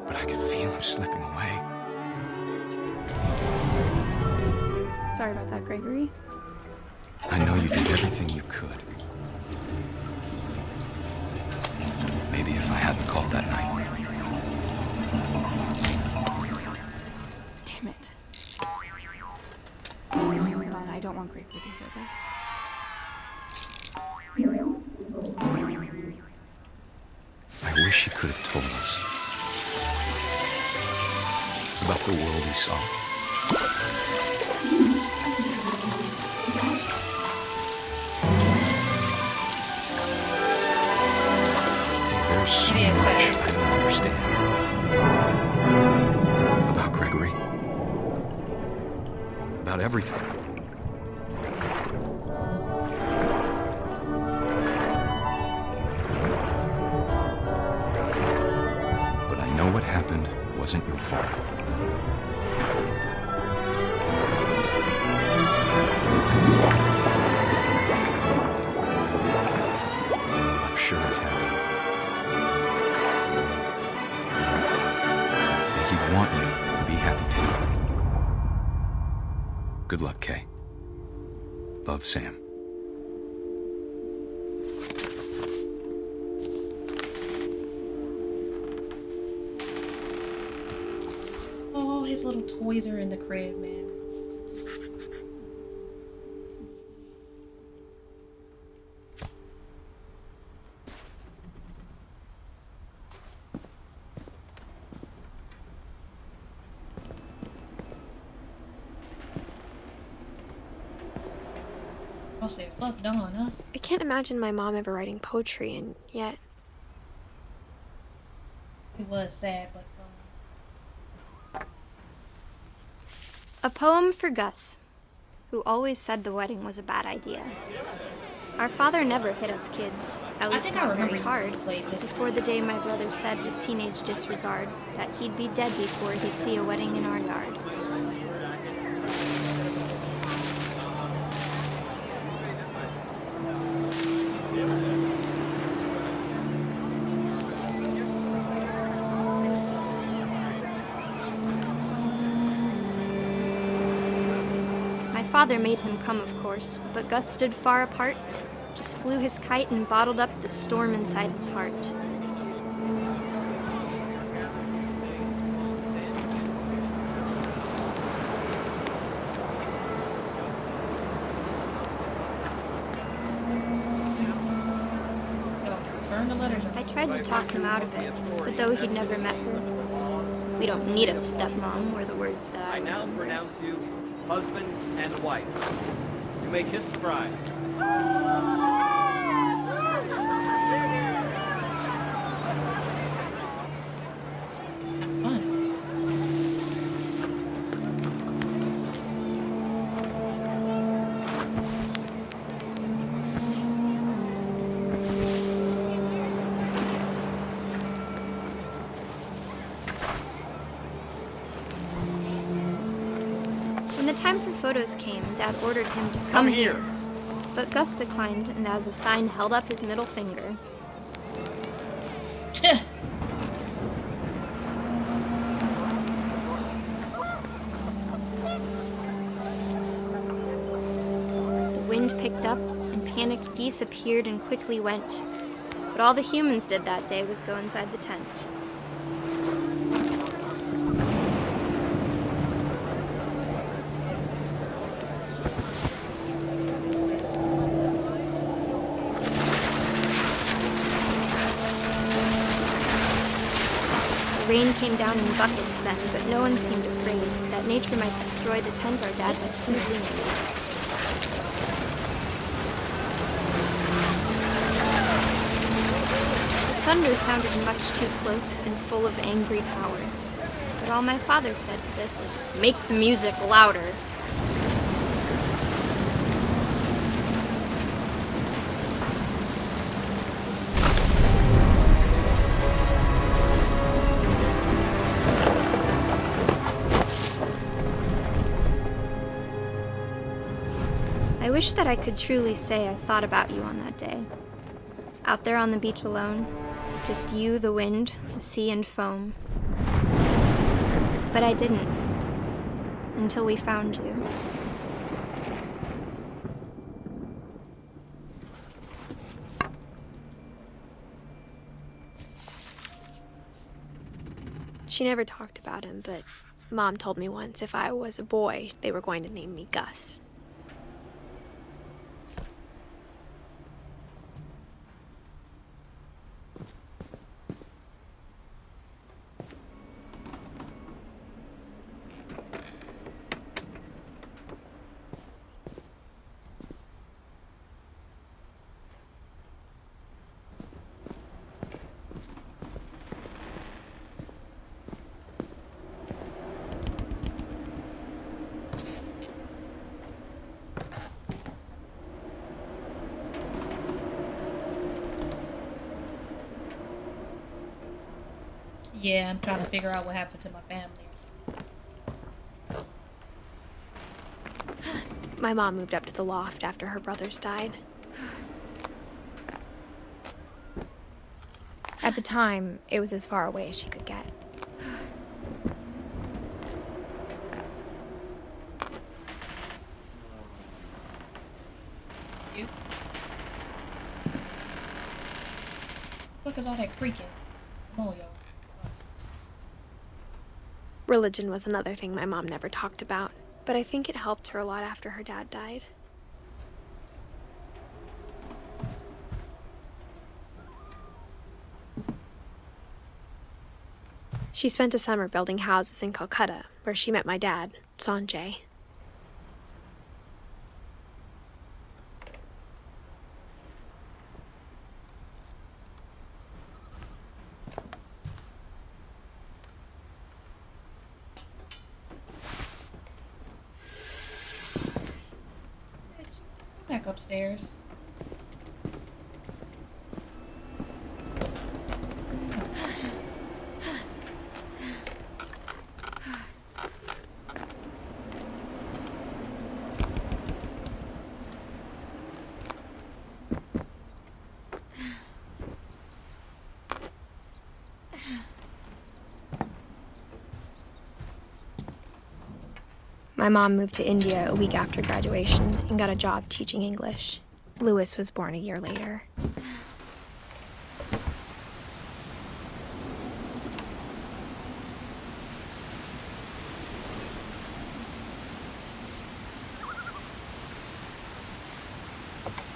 But I could feel him slipping away. Sorry about that, Gregory. I know you did everything you could. Maybe if I hadn't called that night. Damn it. Hold on, I don't want Gregory to hear this. I wish he could have told us about the world he saw. There's so much I don't understand about Gregory. About everything. But I know what happened wasn't your fault. I'm sure he's happy. And he'd want you to be happy too. Good luck, Kay. Love, Sam. Oh, his little toys are in the crib, man. I'll say fuck Dawn, huh? I can't imagine my mom ever writing poetry, and yet It was sad, but A poem for Gus, who always said the wedding was a bad idea. Our father never hit us kids, at least not very hard, before the day my brother said with teenage disregard that he'd be dead before he'd see a wedding in our yard. My father made him come, of course, but Gus stood far apart, just flew his kite and bottled up the storm inside his heart. I tried to talk him out of it, but though he'd never met her, "We don't need a stepmom," were the words that I now pronounce you husband and wife. You may kiss the bride. When the time for photos came, Dad ordered him to come here. But Gus declined, and as a sign held up his middle finger. The wind picked up, and panicked geese appeared and quickly went. But all the humans did that day was go inside the tent. The rain came down in buckets then, but no one seemed afraid that nature might destroy the tent our dad had crudely made. The thunder sounded much too close and full of angry power, but all my father said to this was, "Make the music louder." I wish that I could truly say I thought about you on that day. Out there on the beach alone, just you, the wind, the sea, and foam. But I didn't, until we found you. She never talked about him, but Mom told me once if I was a boy, they were going to name me Gus. Yeah, I'm trying to figure out what happened to my family. My mom moved up to the loft after her brothers died. At the time, it was as far away as she could get. You? What is all that creaking? Come on, y'all. Religion was another thing my mom never talked about, but I think it helped her a lot after her dad died. She spent a summer building houses in Calcutta, where she met my dad, Sanjay. Back upstairs. My mom moved to India a week after graduation and got a job teaching English. Lewis was born a year later.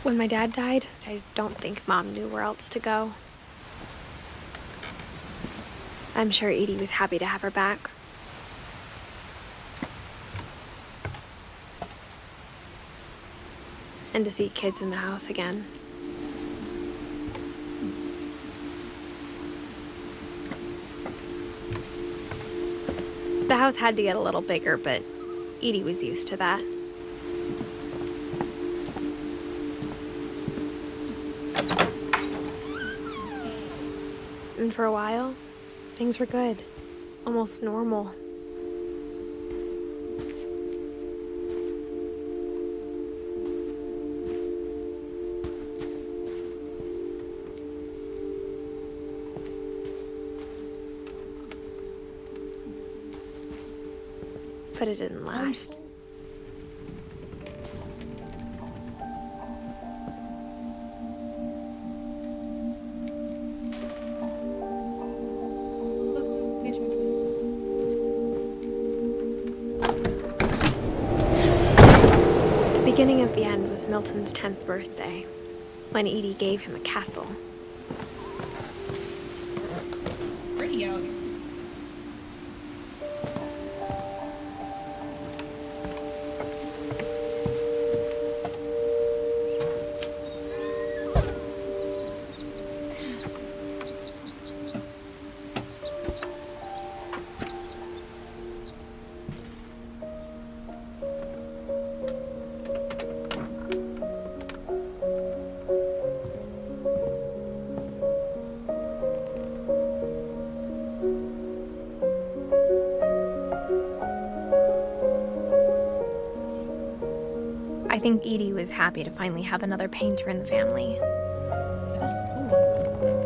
When my dad died, I don't think Mom knew where else to go. I'm sure Edie was happy to have her back. And to see kids in the house again. The house had to get a little bigger, but Edie was used to that. And for a while, things were good, almost normal. But it didn't last. The beginning of the end was Milton's 10th birthday, when Edie gave him a castle. Pretty out here. I think Edie was happy to finally have another painter in the family. That's cool.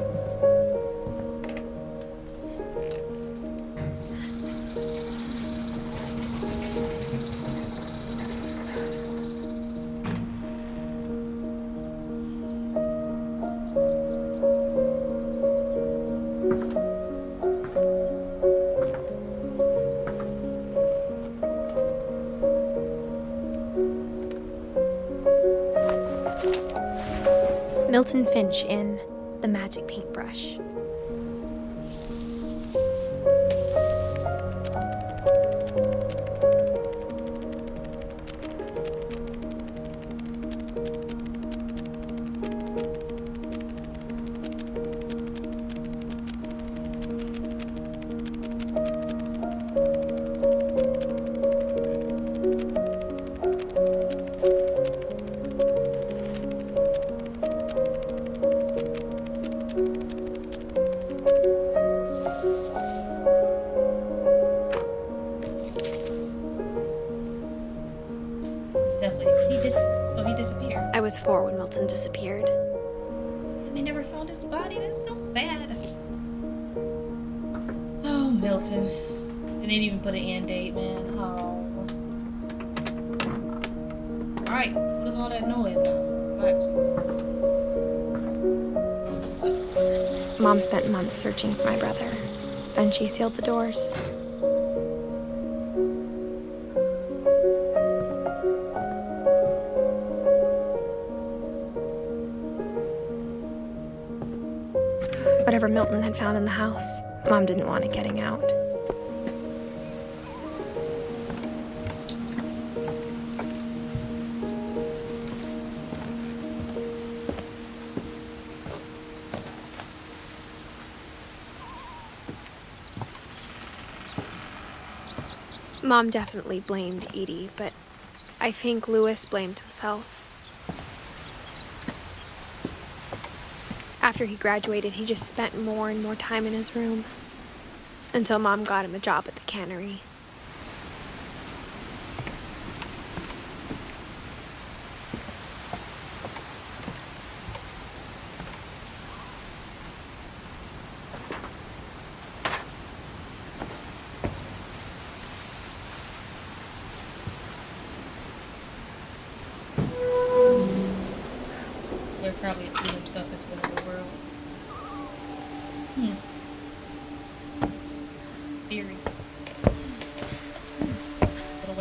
Milton Finch in The Magic Paintbrush. So he disappeared. I was 4 when Milton disappeared. And they never found his body? That's so sad. Oh, Milton. They didn't even put an end date, man. Oh. Alright, what is all that noise now? Mom spent months searching for my brother. Then she sealed the doors. Whatever Milton had found in the house, Mom didn't want it getting out. Mom definitely blamed Edie, but I think Louis blamed himself. After he graduated, he just spent more and more time in his room, until Mom got him a job at the cannery. They're probably threw himself into another world. Theory.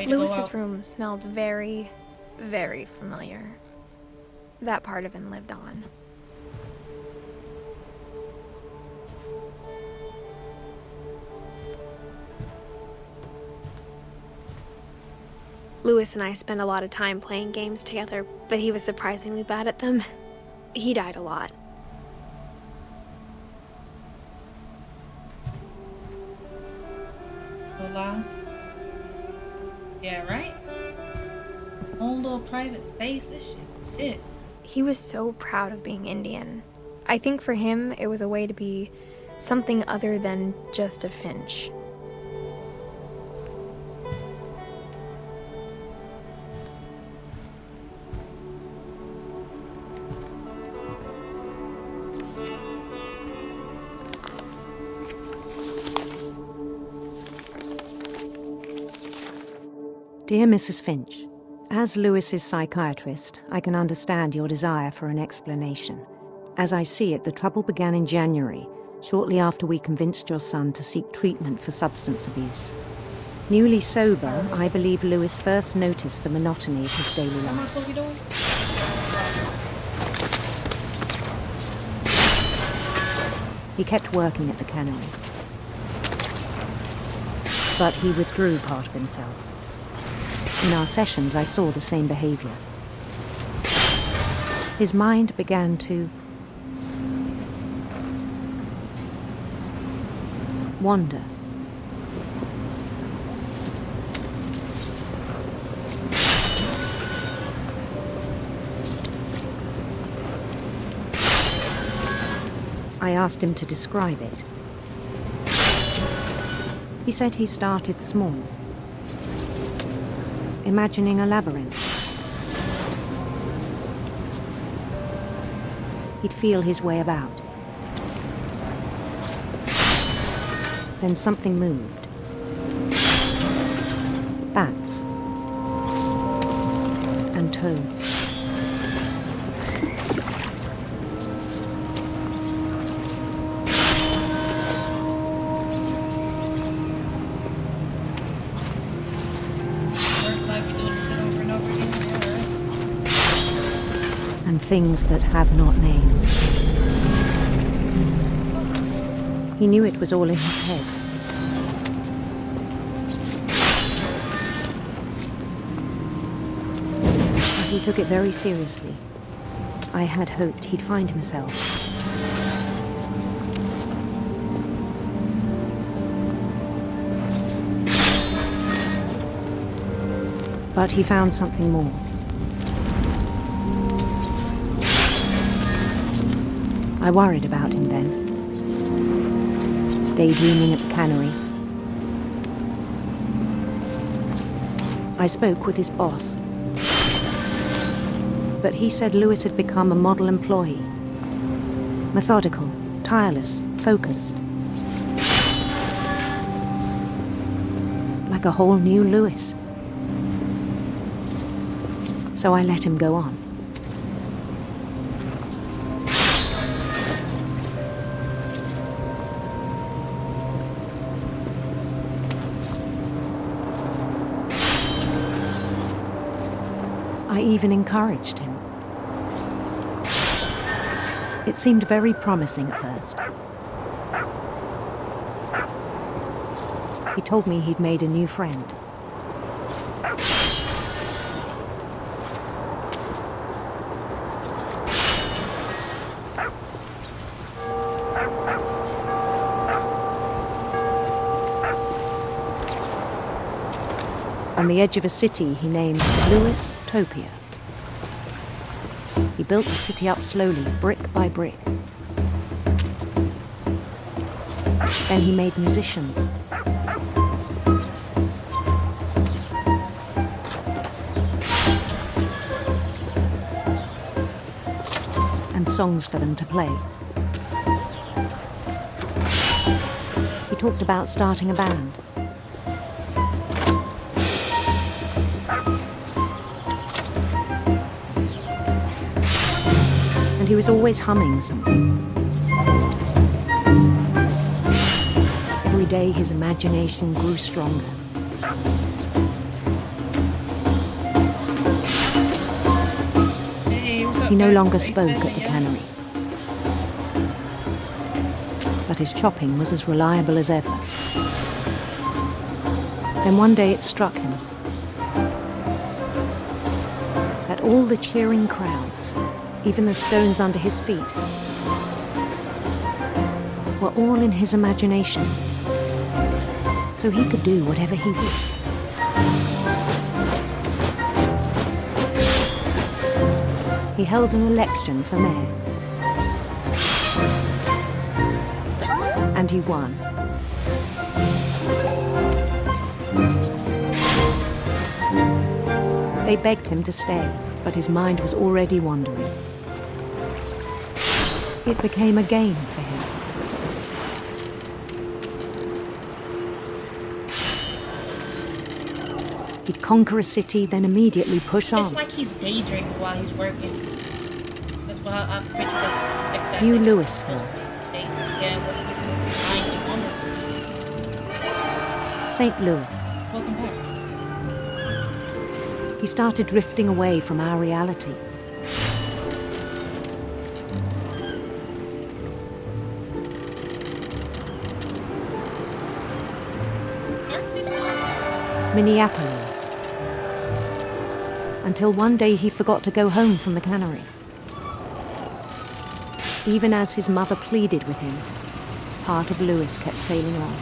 Louis's room smelled very, very familiar. That part of him lived on. Louis and I spent a lot of time playing games together, but he was surprisingly bad at them. He died a lot. Hola. Yeah, right? Own little private space, this shit. It. He was so proud of being Indian. I think for him, it was a way to be something other than just a Finch. Dear Mrs. Finch, as Louis's psychiatrist, I can understand your desire for an explanation. As I see it, the trouble began in January, shortly after we convinced your son to seek treatment for substance abuse. Newly sober, I believe Louis first noticed the monotony of his daily life. He kept working at the cannery, but he withdrew part of himself. In our sessions, I saw the same behavior. His mind began to wander. I asked him to describe it. He said he started small, imagining a labyrinth. he'd feel his way about. Then something moved. Bats. And toads. And things that have not names. He knew it was all in his head. But he took it very seriously. I had hoped he'd find himself. But he found something more. I worried about him then. Daydreaming at the cannery. I spoke with his boss. But he said Lewis had become a model employee. Methodical, tireless, focused. Like a whole new Lewis. So I let him go on. I even encouraged him. It seemed very promising at first. He told me he'd made a new friend. On the edge of a city he named Lewis Topia. He built the city up slowly, brick by brick. Then he made musicians. And songs for them to play. He talked about starting a band. He was always humming something. Every day his imagination grew stronger. He no longer spoke at the cannery. But his chopping was as reliable as ever. Then one day it struck him that all the cheering crowds, even the stones under his feet, were all in his imagination, so he could do whatever he wished. He held an election for mayor, and he won. They begged him to stay, but his mind was already wandering. It became a game for him. He'd conquer a city, then immediately push on. It's like he's daydreaming while he's working. That's what I picture this. New Louisville. St. Louis. Welcome back. He started drifting away from our reality. Minneapolis. Until one day he forgot to go home from the cannery. Even as his mother pleaded with him, part of Lewis kept sailing on.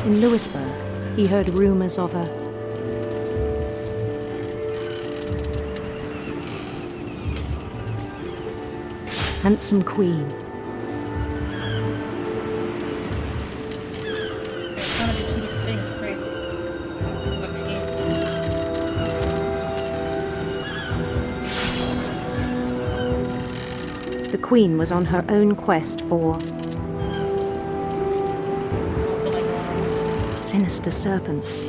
In Lewisburg, he heard rumors of a Handsome queen. The queen was on her own quest for sinister serpents.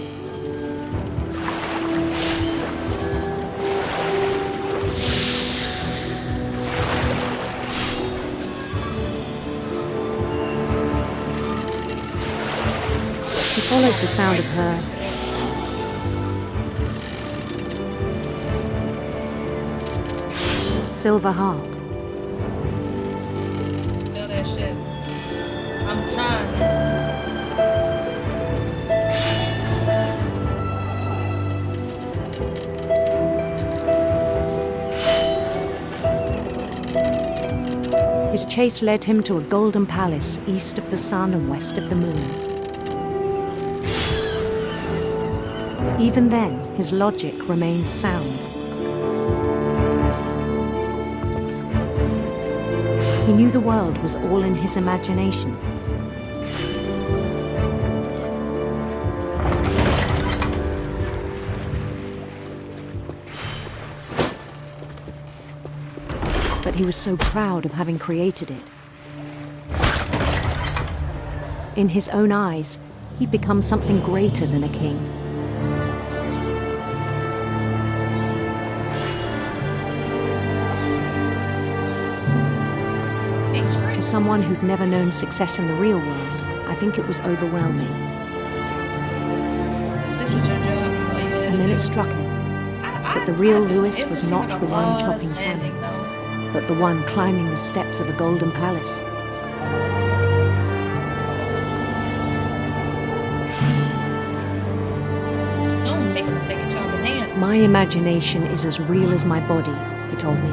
He followed the sound of her silver harp. Tell that shit. I'm trying. His chase led him to a golden palace east of the sun and west of the moon. Even then, his logic remained sound. He knew the world was all in his imagination. But he was so proud of having created it. In his own eyes, he'd become something greater than a king. For someone who'd never known success in the real world, I think it was overwhelming. And then it struck him that the real Lewis was not the one chopping salmon, but the one climbing the steps of a golden palace. Don't make a mistake and chop in hand. My imagination is as real as my body, he told me.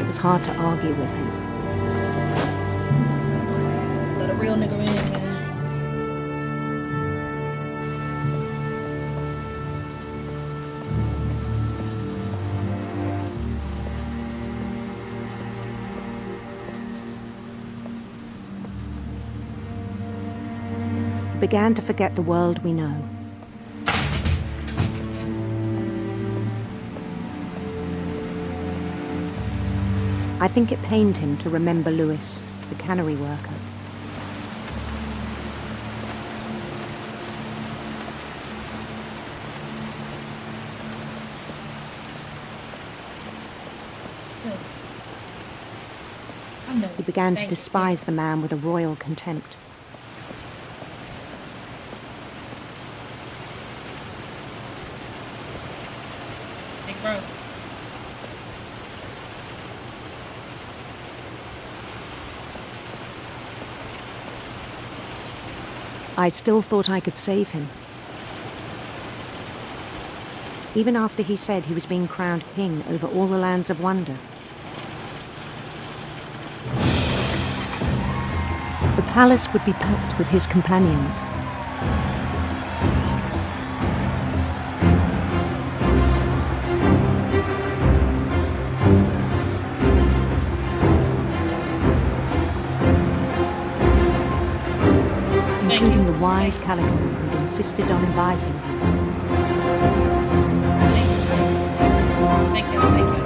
It was hard to argue with him. Let a real nigga in, man. He began to forget the world we know. I think it pained him to remember Lewis, the cannery worker. He began to despise the man with a royal contempt. Hey, bro. I still thought I could save him. Even after he said he was being crowned king over all the lands of wonder. The palace would be packed with his companions. Including the wise Calico who'd insisted on advising him. Thank you. Thank you.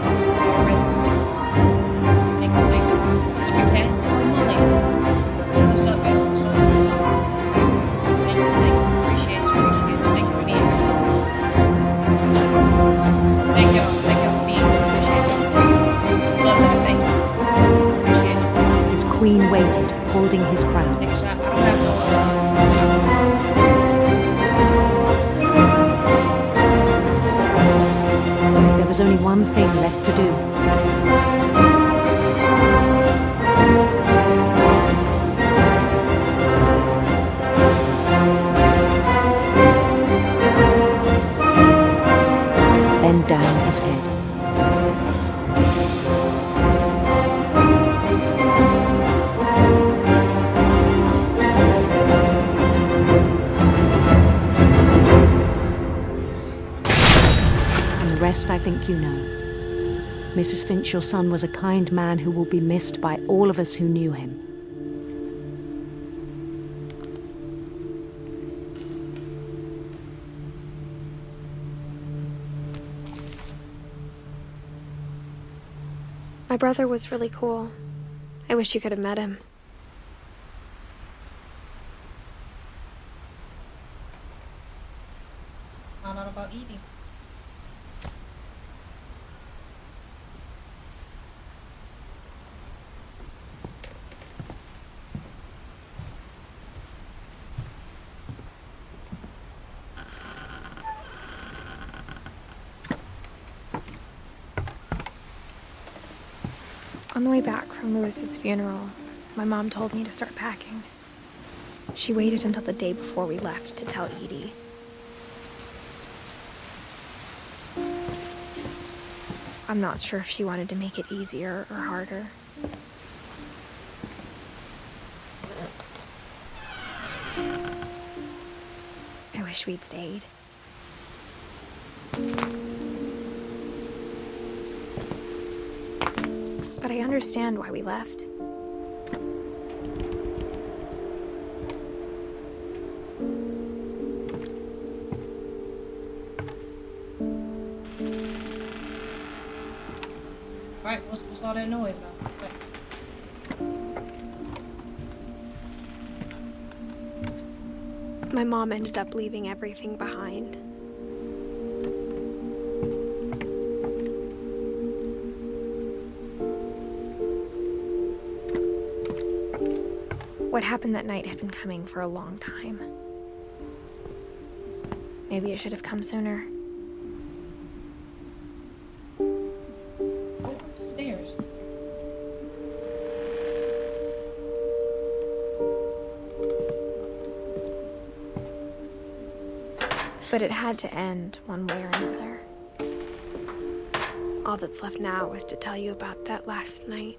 Okay? Molly. What's up, man? What's up? Thank you. Appreciate you. Thank you for being here. Thank you for being here. Appreciate you. Love that. Thank you. Appreciate you. His queen waited, holding his crown. I don't have no There was only one thing left to do. Bend down his head. And the rest I think you know. Mrs. Finch, your son was a kind man who will be missed by all of us who knew him. My brother was really cool. I wish you could have met him. Found out about Edie. On the way back from Lewis's funeral, my mom told me to start packing. She waited until the day before we left to tell Edie. I'm not sure if she wanted to make it easier or harder. I wish we'd stayed. But I understand why we left. Right, what's all that noise about? Right. My mom ended up leaving everything behind. What happened that night had been coming for a long time. Maybe it should have come sooner. Go up the stairs. But it had to end one way or another. All that's left now is to tell you about that last night.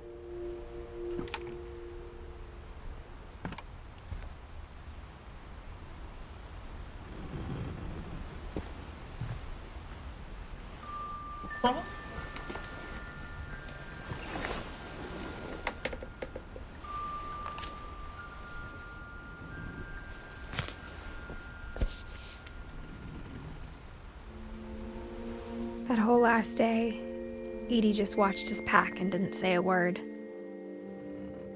That whole last day, Edie just watched us pack and didn't say a word.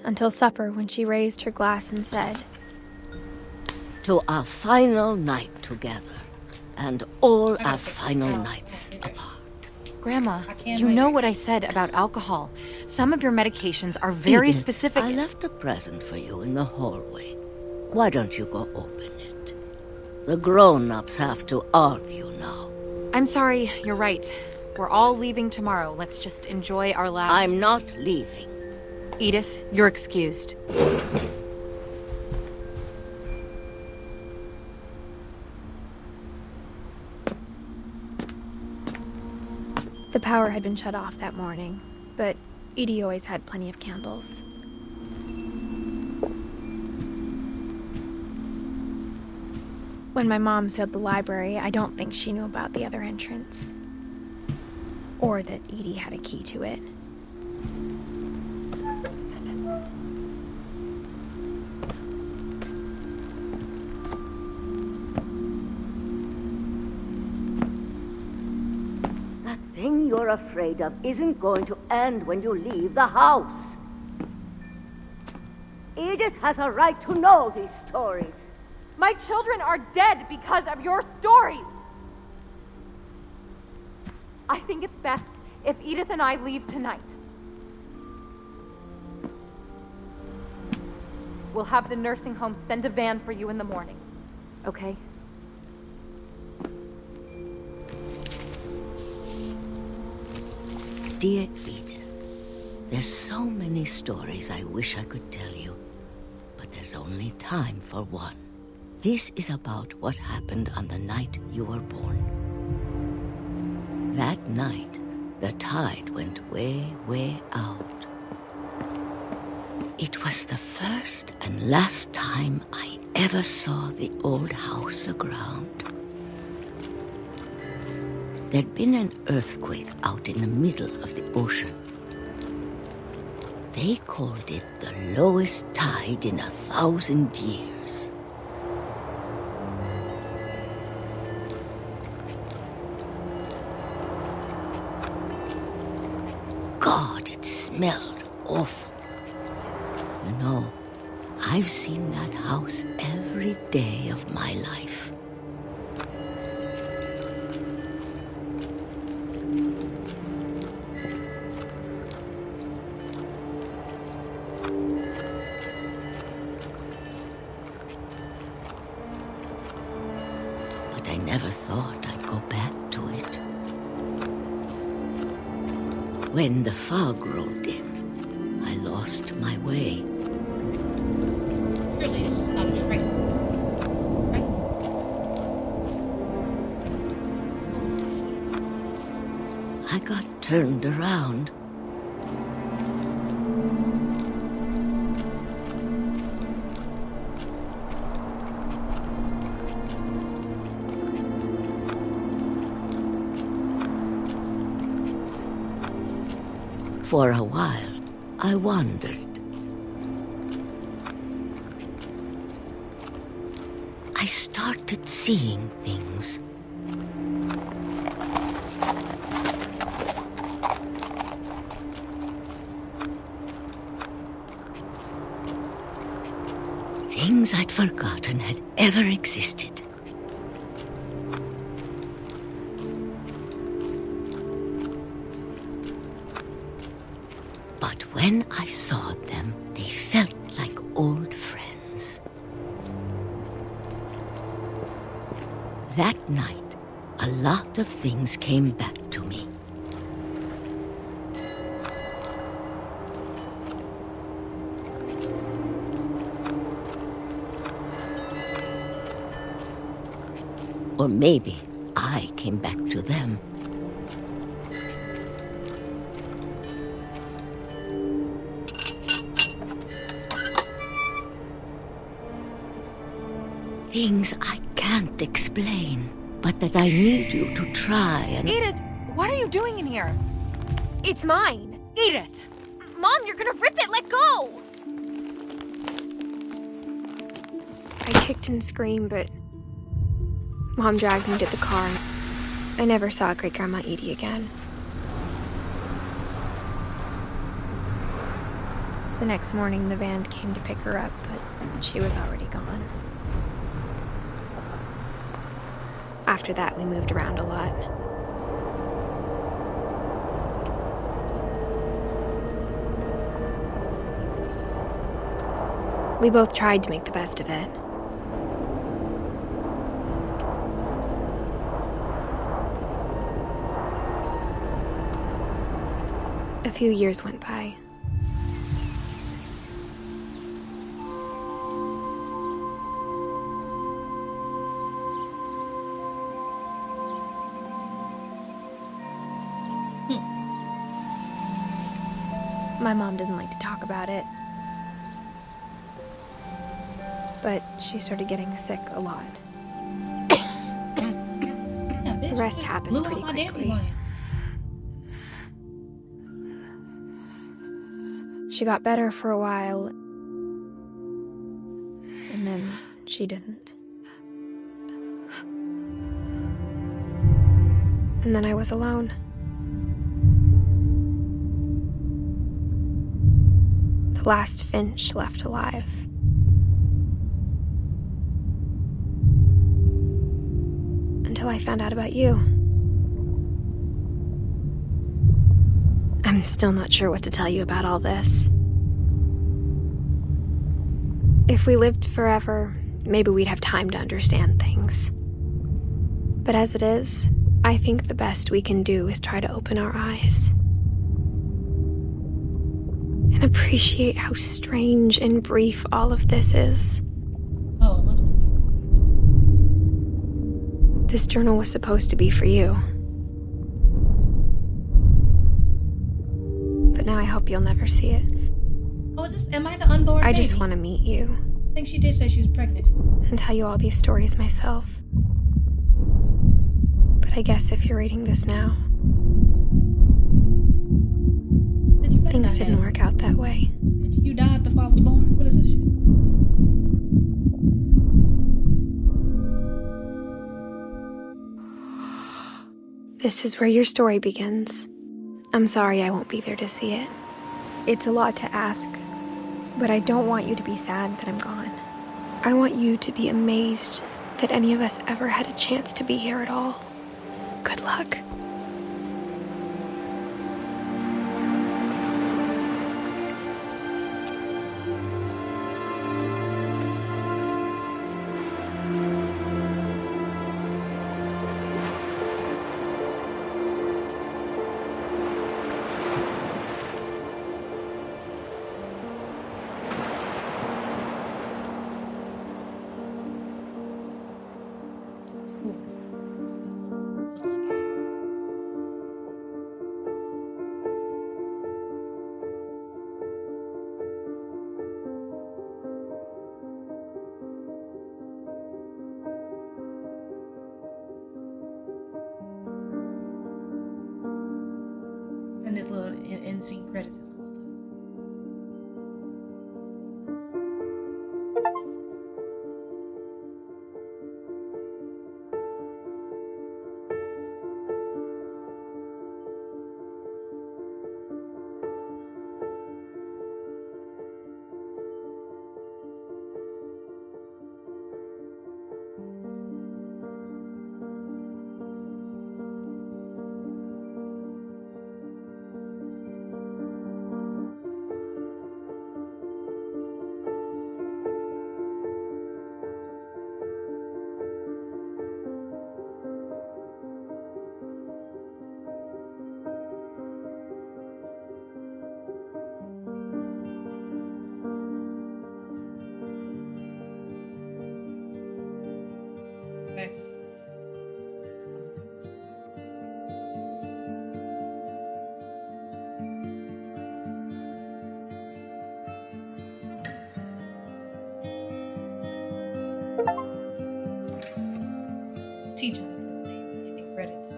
Until supper, when she raised her glass and said, "To our final night together, and all our final nights apart." Grandma, you know what I said about alcohol. Some of your medications are very Edith, specific. I left a present for you in the hallway. Why don't you go open it? The grown-ups have to argue now. I'm sorry, you're right. We're all leaving tomorrow. Let's just enjoy our last... I'm not leaving. Edith, you're excused. The power had been shut off that morning, but Edie always had plenty of candles. When my mom sealed the library, I don't think she knew about the other entrance. Or that Edie had a key to it. That thing you're afraid of isn't going to end when you leave the house. Edith has a right to know these stories. My children are dead because of your stories! I think it's best if Edith and I leave tonight. We'll have the nursing home send a van for you in the morning, okay? Dear Edith, there's so many stories I wish I could tell you, but there's only time for one. This is about what happened on the night you were born. That night, the tide went way, way out. It was the first and last time I ever saw the old house aground. There'd been an earthquake out in the middle of the ocean. They called it the lowest tide in 1,000 years. God, it smelled awful. You know, I've seen that house every day of my life. But I never thought I'd go back to it. When the fog rolled in, I lost my way. Really, it's just not a train. Right? I got turned around. For a while, I wandered. I started seeing things. Things I'd forgotten had ever existed. But when I saw them, they felt like old friends. That night, a lot of things came back to me. Or maybe I came back to them. Things I can't explain, but that I need you to try and... Edith, what are you doing in here? It's mine. Edith! Mom, you're gonna rip it! Let go! I kicked and screamed, but Mom dragged me to the car. I never saw Great-Grandma Edie again. The next morning, the van came to pick her up, but she was already gone. After that, we moved around a lot. We both tried to make the best of it. A few years went by. My mom didn't like to talk about it, but she started getting sick a lot. The rest happened pretty quickly. She got better for a while, and then she didn't. And then I was alone. The last Finch left alive. Until I found out about you. I'm still not sure what to tell you about all this. If we lived forever, maybe we'd have time to understand things. But as it is, I think the best we can do is try to open our eyes. And appreciate how strange and brief all of this is. This journal was supposed to be for you. But now I hope you'll never see it. Oh, am I the unborn baby? I just want to meet you. I think she did say she was pregnant. And tell you all these stories myself. But I guess if you're reading this now, things didn't work out that way. Bitch, you died before I was born? What is this shit? This is where your story begins. I'm sorry I won't be there to see it. It's a lot to ask, but I don't want you to be sad that I'm gone. I want you to be amazed that any of us ever had a chance to be here at all. Good luck. And this little end scene credits is cool too. Okay. Teacher, ending credits.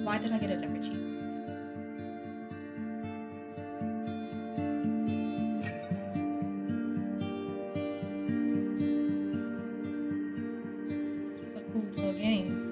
Why did I get a different cheat? This was a cool little game.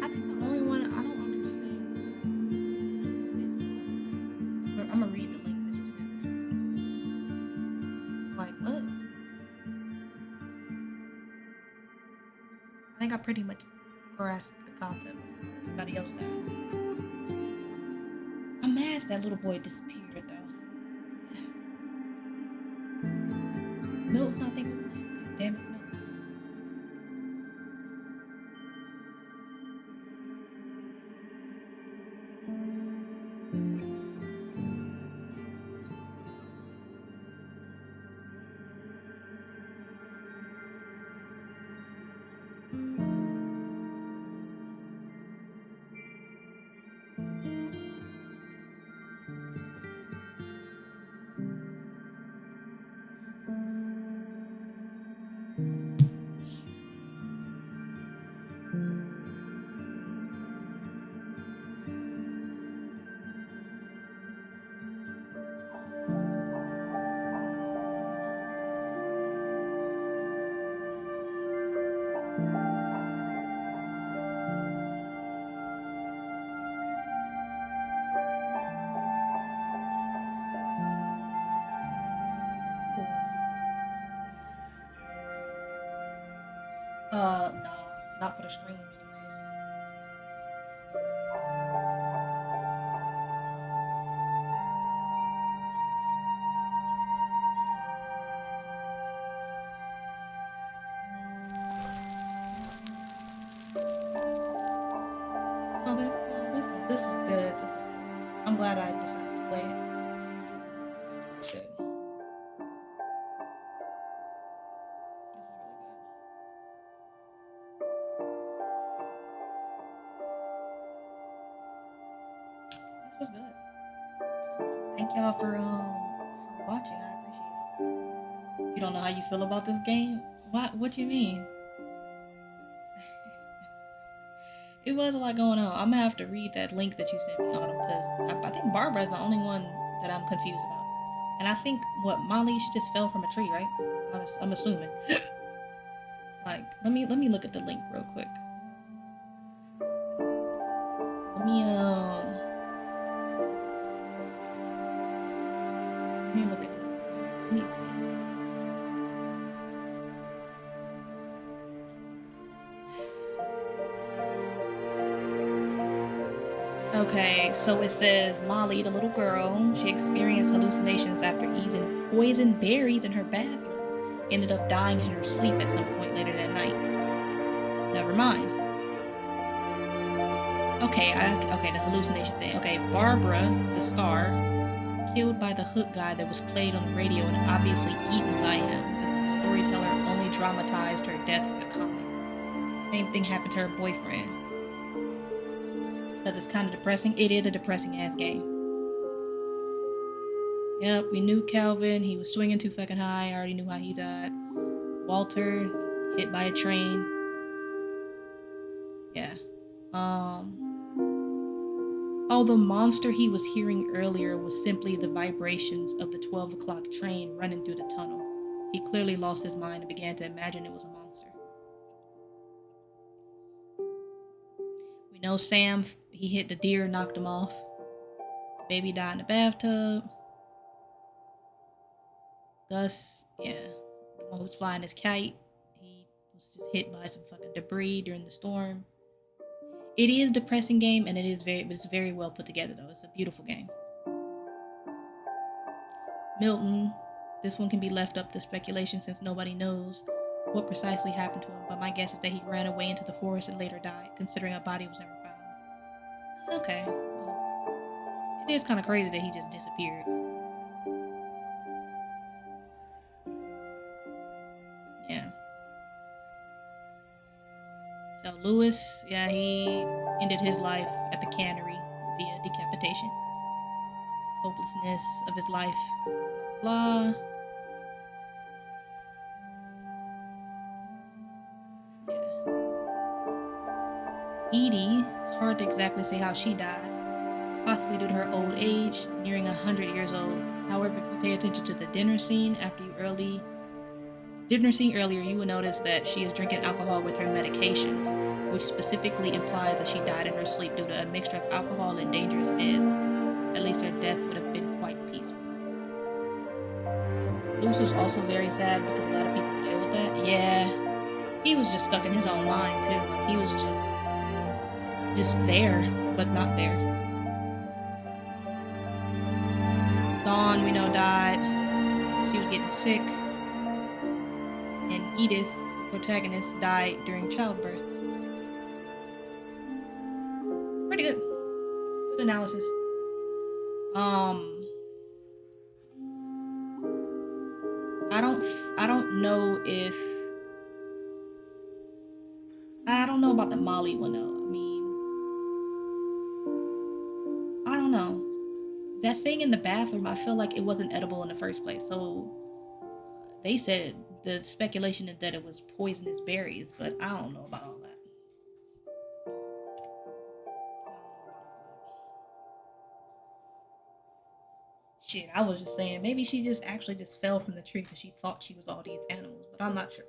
I think the only one I don't understand. I'm gonna read the link that you sent me. Like what? I think I pretty much grasped the concept. Everybody else does. I'm mad that little boy disappeared though. Milton, I think. Damn it, Milton. No, not for the stream anyways. glad I decided to play it. This is really good. This was good. Thank y'all for watching. I appreciate it. You don't know how you feel about this game? What you mean? It was a lot going on. I'm gonna have to read that link that you sent me, Autumn, because I think Barbara is the only one that I'm confused about. And I think Molly, she just fell from a tree, right? I'm assuming. Like, let me look at the link real quick. Let me look at this. Let me see. Okay, so it says Molly, the little girl, she experienced hallucinations after eating poison berries in her bathroom. Ended up dying in her sleep at some point later that night. Never mind. Okay, the hallucination thing. Okay, Barbara, the star, killed by the hook guy that was played on the radio and obviously eaten by him. The storyteller only dramatized her death for the comic. Same thing happened to her boyfriend. Because it's kind of depressing. It is a depressing ass game. Yep, we knew Calvin. He was swinging too fucking high. I already knew how he died. Walter, hit by a train. Yeah. Oh, the monster he was hearing earlier was simply the vibrations of the 12 o'clock train running through the tunnel. He clearly lost his mind and began to imagine it was a monster. We know Sam, he hit the deer, knocked him off. The baby died in the bathtub. Gus, yeah, the one who was flying his kite, he was just hit by some fucking debris during the storm. It is a depressing game, and it's very well put together though. It's a beautiful game. Milton, this one can be left up to speculation since nobody knows what precisely happened to him, but my guess is that he ran away into the forest and later died, considering a body was never found. Okay, well, it is kind of crazy that he just disappeared. Yeah. So Lewis, yeah, he ended his life at the cannery via decapitation. Hopelessness of his life. Blah. Yeah. Edie, it's hard to exactly say how she died. Possibly due to her old age, nearing 100 years old. However, if you pay attention to the dinner scene earlier, you will notice that she is drinking alcohol with her medications, which specifically implies that she died in her sleep due to a mixture of alcohol and dangerous meds. At least her death would have been quite peaceful. Lewis was also very sad because a lot of people deal with that. Yeah, he was just stuck in his own mind too. Like he was just there, but not there. Dawn, we know, died. She was getting sick. And Edith, the protagonist, died during childbirth. Pretty good. Good analysis. I don't know about the Molly one though. I mean, I don't know. That thing in the bathroom, I feel like it wasn't edible in the first place. So they said the speculation is that it was poisonous berries, but I don't know about all that. Shit, I was just saying, maybe she just actually just fell from the tree because she thought she was all these animals, but I'm not sure.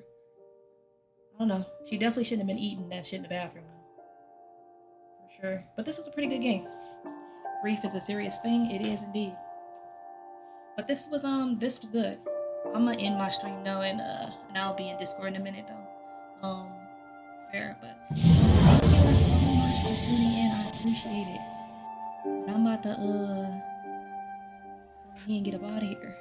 I don't know. She definitely shouldn't have been eating that shit in the bathroom, though. For sure. But this was a pretty good game. Grief is a serious thing. It is indeed. But this was good. I'm gonna end my stream now, and I'll be in Discord in a minute, though. Fair, but thank you so much for tuning in. I appreciate it. But I'm about to go ahead and get up out of here.